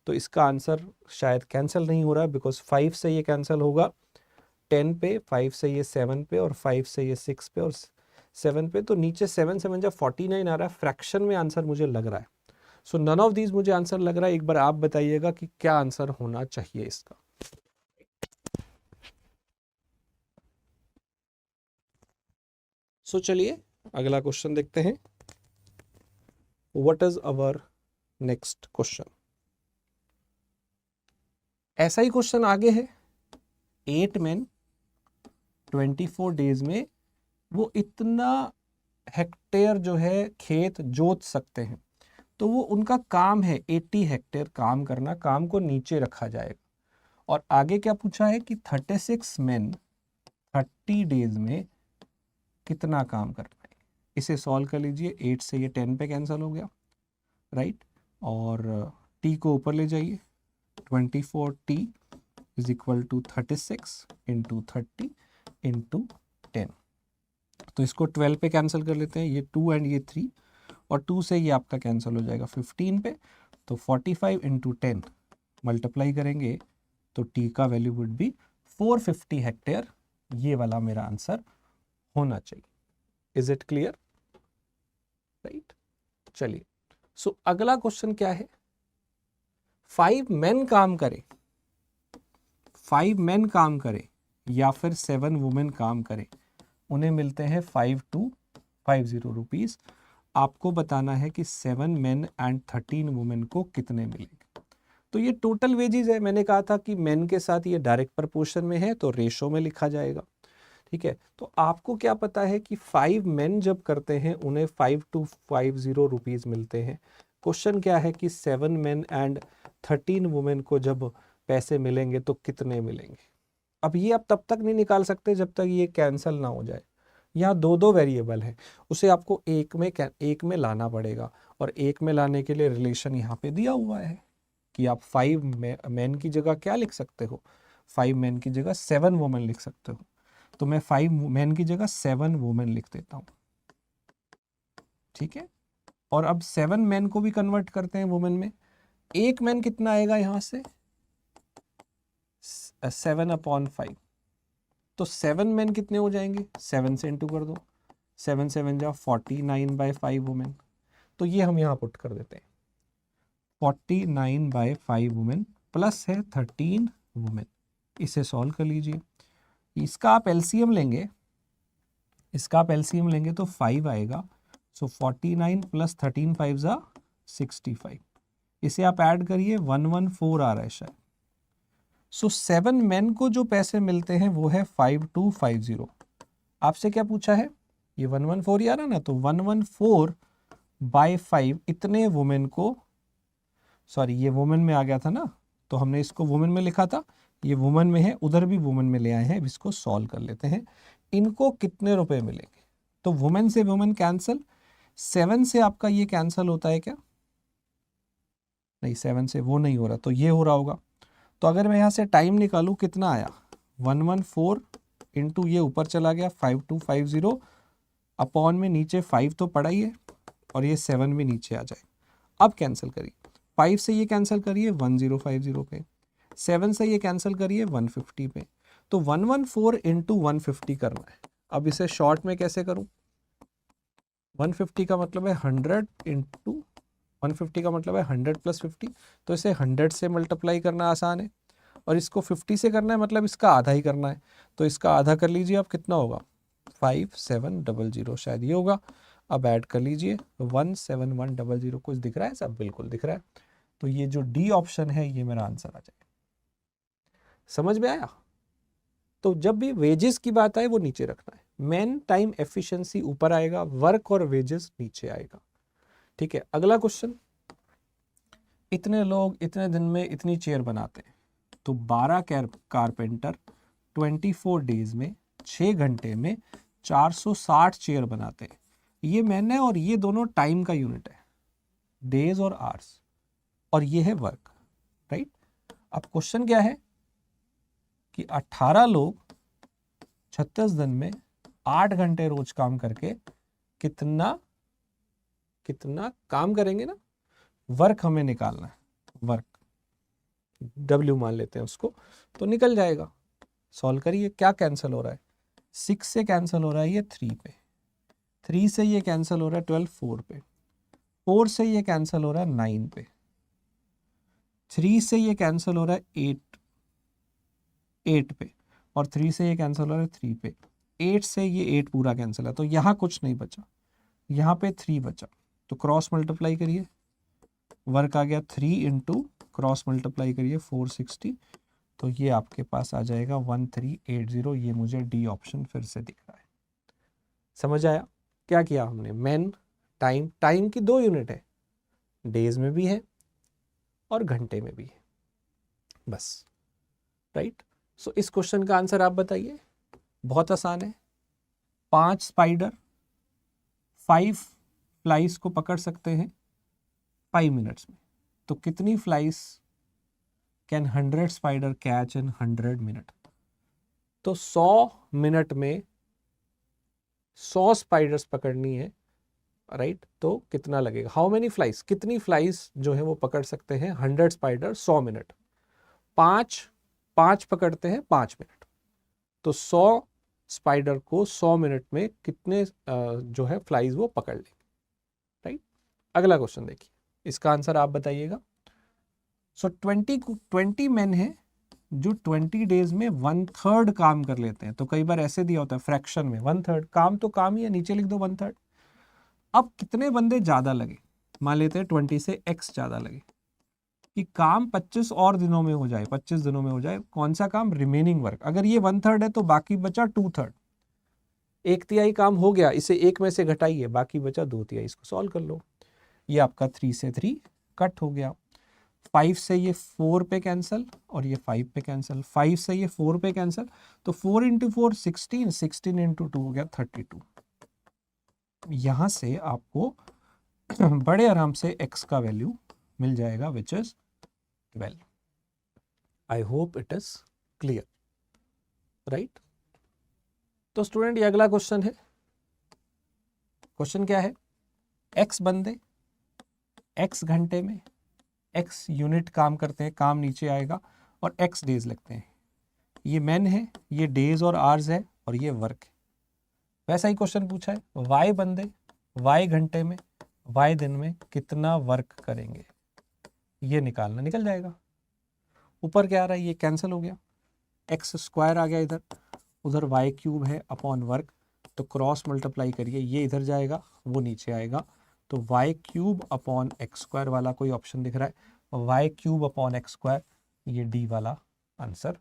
Speaker 1: तो इसका आंसर शायद कैंसिल नहीं हो रहा है, बिकॉज 5 से ये कैंसिल होगा 10 पे, 5 से ये 7 पे, और 5 से ये 6 पे और 7 पे। तो नीचे 7 7 जब 49 आ रहा है, फ्रैक्शन में आंसर मुझे लग रहा है। सो नन ऑफ दीज मुझे आंसर लग रहा है। एक बार आप बताइएगा कि क्या आंसर होना चाहिए इसका। सो चलिए अगला क्वेश्चन देखते हैं। What is our next question. ऐसा ही क्वेश्चन आगे है। 8 men 24 डेज में वो इतना हेक्टेयर जो है खेत जोत सकते हैं। तो वो उनका काम है 80 हेक्टेयर काम करना, काम को नीचे रखा जाएगा। और आगे क्या पूछा है कि 36 men 30 डेज में कितना काम कर पाएंगे। इसे सॉल्व कर लीजिए, 8 से ये 10 पे कैंसिल हो गया, राइट। और टी को ऊपर ले जाइए, 24t is equal to 36 into 30 into 10। तो इसको 12 पे कैंसिल कर लेते हैं, ये 2 एंड ये 3, और 2 से ये आपका कैंसिल हो जाएगा 15 पे। तो 45 इंटू 10 मल्टीप्लाई करेंगे तो टी का वैल्यू वुड बी 450 हेक्टेयर। ये वाला मेरा आंसर होना चाहिए। Is it clear, right. चलिए, सो अगला क्वेश्चन क्या है। 5 men काम करें, 5 men काम करें या फिर 7 वुमेन काम करें, उन्हें मिलते हैं 5250 रुपीज। आपको बताना है कि 7 men एंड 13 वुमेन को कितने मिलेंगे। तो ये टोटल वेजेस है। मैंने कहा था कि मेन के साथ ये डायरेक्ट प्रपोर्शन में है तो रेशो में लिखा जाएगा। ठीक है, तो आपको क्या पता है कि 5 मेन जब करते हैं उन्हें 5250 रुपीज मिलते हैं। क्वेश्चन क्या है कि 7 मेन एंड 13 वुमेन को जब पैसे मिलेंगे तो कितने मिलेंगे। अब ये आप तब तक नहीं निकाल सकते जब तक ये कैंसिल ना हो जाए। यहाँ दो दो वेरिएबल है, उसे आपको एक में लाना पड़ेगा, और एक में लाने के लिए रिलेशन यहाँ पे दिया हुआ है कि आप 5 मैन की जगह क्या लिख सकते हो, 5 मैन की जगह 7 वुमेन लिख सकते हो। तो मैं 5 मैन की जगह 7 वुमेन लिख देता हूँ। ठीक है, और अब 7 मैन को भी कन्वर्ट करते हैं वुमेन में। एक मैन कितना आएगा यहाँ से 7/5। तो 7 मैन कितने हो जाएंगे, 7 से इंटू कर दो, 7 7 जा 49/5 वुमेन। तो ये हम यहाँ पुट कर देते हैं 49/5 वुमेन प्लस है 13 वुमेन। इसे सॉल्व कर लीजिए। इसका आप एलसीएम लेंगे, तो 5 आएगा। सो 49 प्लस 13 5 जा 65। इसे आप ऐड करिए 114 आ रहा है शायद। सो 7 मेन को जो पैसे मिलते हैं वो है 5250। आपसे क्या पूछा है, ये 114 ही आ रहा ना, तो 114/5 इतने वुमेन को, सॉरी ये वुमेन में आ गया था ना, तो हमने इसको वुमेन में लिखा था, ये वुमेन में है, उधर भी वुमेन में ले आए हैं। इसको सॉल्व कर लेते हैं, इनको कितने रुपए मिलेंगे। तो वुमेन से वुमेन कैंसिल, 7 से आपका ये कैंसिल होता है क्या, नहीं 7 से वो नहीं हो रहा, तो ये हो रहा होगा। तो अगर मैं यहाँ से टाइम निकालूं कितना आया, 114 इंटू ये ऊपर चला गया 5250 अपॉन में नीचे 5 तो पड़ा ही है, और ये 7 भी नीचे आ जाए। अब कैंसिल करिए, 5 से ये कैंसिल करिए 1050 पे, 7 से ये कैंसिल करिए 150 पे। तो 114 इंटू 150 करना है। अब इसे शॉर्ट में कैसे करूं, 150 का मतलब है 100 इंटू 150 का मतलब है 100 प्लस 50, तो इसे 100 से मल्टीप्लाई करना आसान है, और इसको 50 से करना है मतलब इसका आधा ही करना है। तो इसका आधा कर लीजिए, अब कितना होगा 5700, शायद ये होगा। अब ऐड कर लीजिए 17100। कुछ दिख रहा है सब, बिल्कुल दिख रहा है। तो ये जो डी ऑप्शन है ये मेरा आंसर आ जाएगा। समझ में आया। तो जब भी वेजेस की बात आए वो नीचे रखना है, मैन टाइम एफिशिएंसी ऊपर आएगा, वर्क और वेजेस नीचे आएगा। ठीक है, अगला क्वेश्चन, इतने लोग इतने दिन में इतनी चेयर बनाते हैं, तो 12 कारपेंटर 24 डेज में 6 घंटे में 460 चेयर बनाते हैं। ये मैन है और ये दोनों टाइम का यूनिट है, डेज और आवर्स, और ये है वर्क, राइट। अब क्वेश्चन क्या है कि 18 लोग 36 दिन में 8 घंटे रोज काम करके कितना काम करेंगे ना, वर्क हमें निकालना है, वर्क W मान लेते हैं उसको, तो निकल जाएगा। सॉल्व करिए, क्या कैंसिल हो रहा है, 6 से कैंसिल हो रहा है ये 3 पे, 3 से ये कैंसिल हो रहा है 12 4 पे, 4 से ये कैंसिल हो रहा है 9 पे, 3 से ये कैंसिल हो रहा है 8 पे, और 3 से ये कैंसिल हो रहा है 3 पे, 8 से ये 8 पूरा कैंसिल है, तो यहाँ कुछ नहीं बचा, यहाँ पे 3 बचा। तो क्रॉस मल्टीप्लाई करिए, वर्क आ गया 3 इंटू क्रॉस मल्टीप्लाई करिए 460, तो ये आपके पास आ जाएगा 1380। ये मुझे डी ऑप्शन फिर से दिख रहा है। समझ आया क्या किया हमने, मैन टाइम की 2 यूनिट है, डेज में भी है और घंटे में भी है, बस, राइट। सो इस क्वेश्चन का आंसर आप बताइए, बहुत आसान है। 5 स्पाइडर 5 फ्लाइज को पकड़ सकते हैं 5 मिनट्स में, तो कितनी flies can 100 spider catch in 100 minute. तो 100 मिनट में 100 स्पाइडर्स पकड़नी है, राइट। तो कितना लगेगा, हाउ मेनी फ्लाइज, कितनी फ्लाइज जो है वो पकड़ सकते हैं 100 स्पाइडर 100 मिनट। 5 पकड़ते हैं 5 मिनट, तो 100 स्पाइडर को 100 मिनट में कितने जो है फ्लाइज वो पकड़ लेंगे, राइट। अगला क्वेश्चन देखिए, इसका आंसर आप बताइएगा। सो 20 मैन है जो 20 डेज में 1/3 काम कर लेते हैं। तो कई बार ऐसे दिया होता है फ्रैक्शन में 1/3, काम तो काम ही है, नीचे लिख दो 1/3। अब कितने बंदे ज्यादा लगे, मान लेते हैं 20 से x ज्यादा लगे, कि काम 25 और दिनों में हो जाए, 25 दिनों में हो जाए। कौन सा काम? Remaining work. अगर ये 1/3 है तो बाकी बचा 2/3, 1/3 काम हो गया, इसे 1 में से घटाइए, बाकी बचा 2/3, इसको सॉल्व कर लो। ये आपका 3 से 3 कट हो गया, 5 से ये 4 पे कैंसिल और ये 5 पे कैंसिल, 5 से ये 4 पे कैंसिल, तो 4 इंटू 4 16, 16 इंटू 2 हो गया 32। यहां से आपको बड़े आराम से x का वैल्यू मिल जाएगा which is 12। I hope it is clear, right. तो स्टूडेंट ये अगला क्वेश्चन है। क्वेश्चन क्या है? x बंदे x घंटे में x यूनिट काम करते हैं, काम नीचे आएगा, और x डेज लगते हैं। ये मैन है, ये डेज और आवर्स है, और ये वर्क है। वैसा ही क्वेश्चन पूछा है, y बंदे y घंटे में y दिन में कितना वर्क करेंगे, ये निकालना। निकल जाएगा। ऊपर क्या आ रहा है? ये कैंसिल हो गया, एक्स स्क्वायर आ गया इधर, उधर वाई क्यूब है अपॉन वर्क, तो क्रॉस मल्टीप्लाई करिए, ये इधर जाएगा, वो नीचे आएगा, तो y cube upon x square वाला कोई ऑप्शन दिख रहा है, y cube upon x square, ये डी वाला आंसर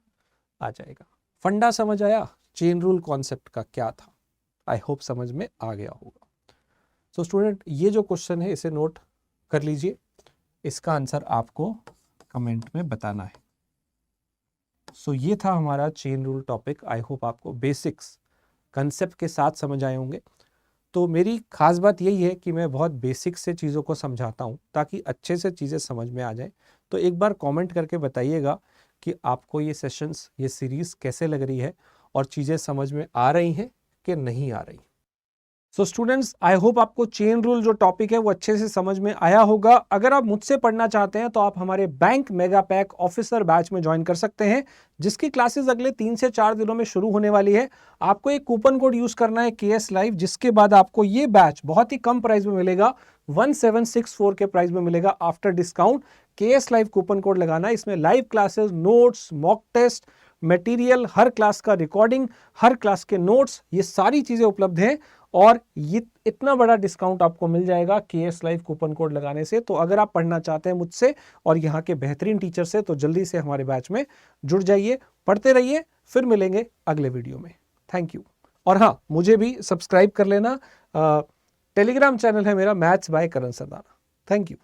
Speaker 1: आ जाएगा। फंडा समझ आया? चेन रूल कॉन्सेप्ट का क्या था? आई होप समझ में आ गया होगा। सो स्टूडेंट ये जो क्वेश्चन है इसे नोट कर लीजिए, इसका आंसर आपको कमेंट में बताना है। सो ये था हमारा chain rule topic. I hope आपको बेसिक्स कंसेप्ट के साथ समझ आए होंगे। तो मेरी खास बात यही है कि मैं बहुत बेसिक से चीज़ों को समझाता हूँ ताकि अच्छे से चीज़ें समझ में आ जाए। तो एक बार कमेंट करके बताइएगा कि आपको ये सेशंस, ये सीरीज़ कैसे लग रही है और चीज़ें समझ में आ रही हैं कि नहीं आ रही। सो स्टूडेंट्स, आई होप आपको चेन रूल जो टॉपिक है वो अच्छे से समझ में आया होगा। अगर आप मुझसे पढ़ना चाहते हैं तो आप हमारे bank mega pack officer batch में ज्वाइन कर सकते हैं, जिसकी क्लासेस अगले 3 से 4 दिनों में शुरू होने वाली है। आपको एक कूपन कोड यूज करना है KS लाइव, जिसके बाद आपको ये बैच बहुत ही कम प्राइस में मिलेगा, 1764 के प्राइस में मिलेगा after discount. KS live coupon code लगाना, इसमें live classes, notes, mock test, material, हर क्लास का रिकॉर्डिंग, हर क्लास के नोट्स, ये सारी चीजें उपलब्ध हैं। और ये इतना बड़ा डिस्काउंट आपको मिल जाएगा KS लाइव कूपन कोड लगाने से। तो अगर आप पढ़ना चाहते हैं मुझसे और यहाँ के बेहतरीन टीचर से, तो जल्दी से हमारे बैच में जुड़ जाइए, पढ़ते रहिए। फिर मिलेंगे अगले वीडियो में। Thank you. और हाँ, मुझे भी सब्सक्राइब कर लेना। टेलीग्राम चैनल है मेरा, maths by Karan Sardana. Thank you.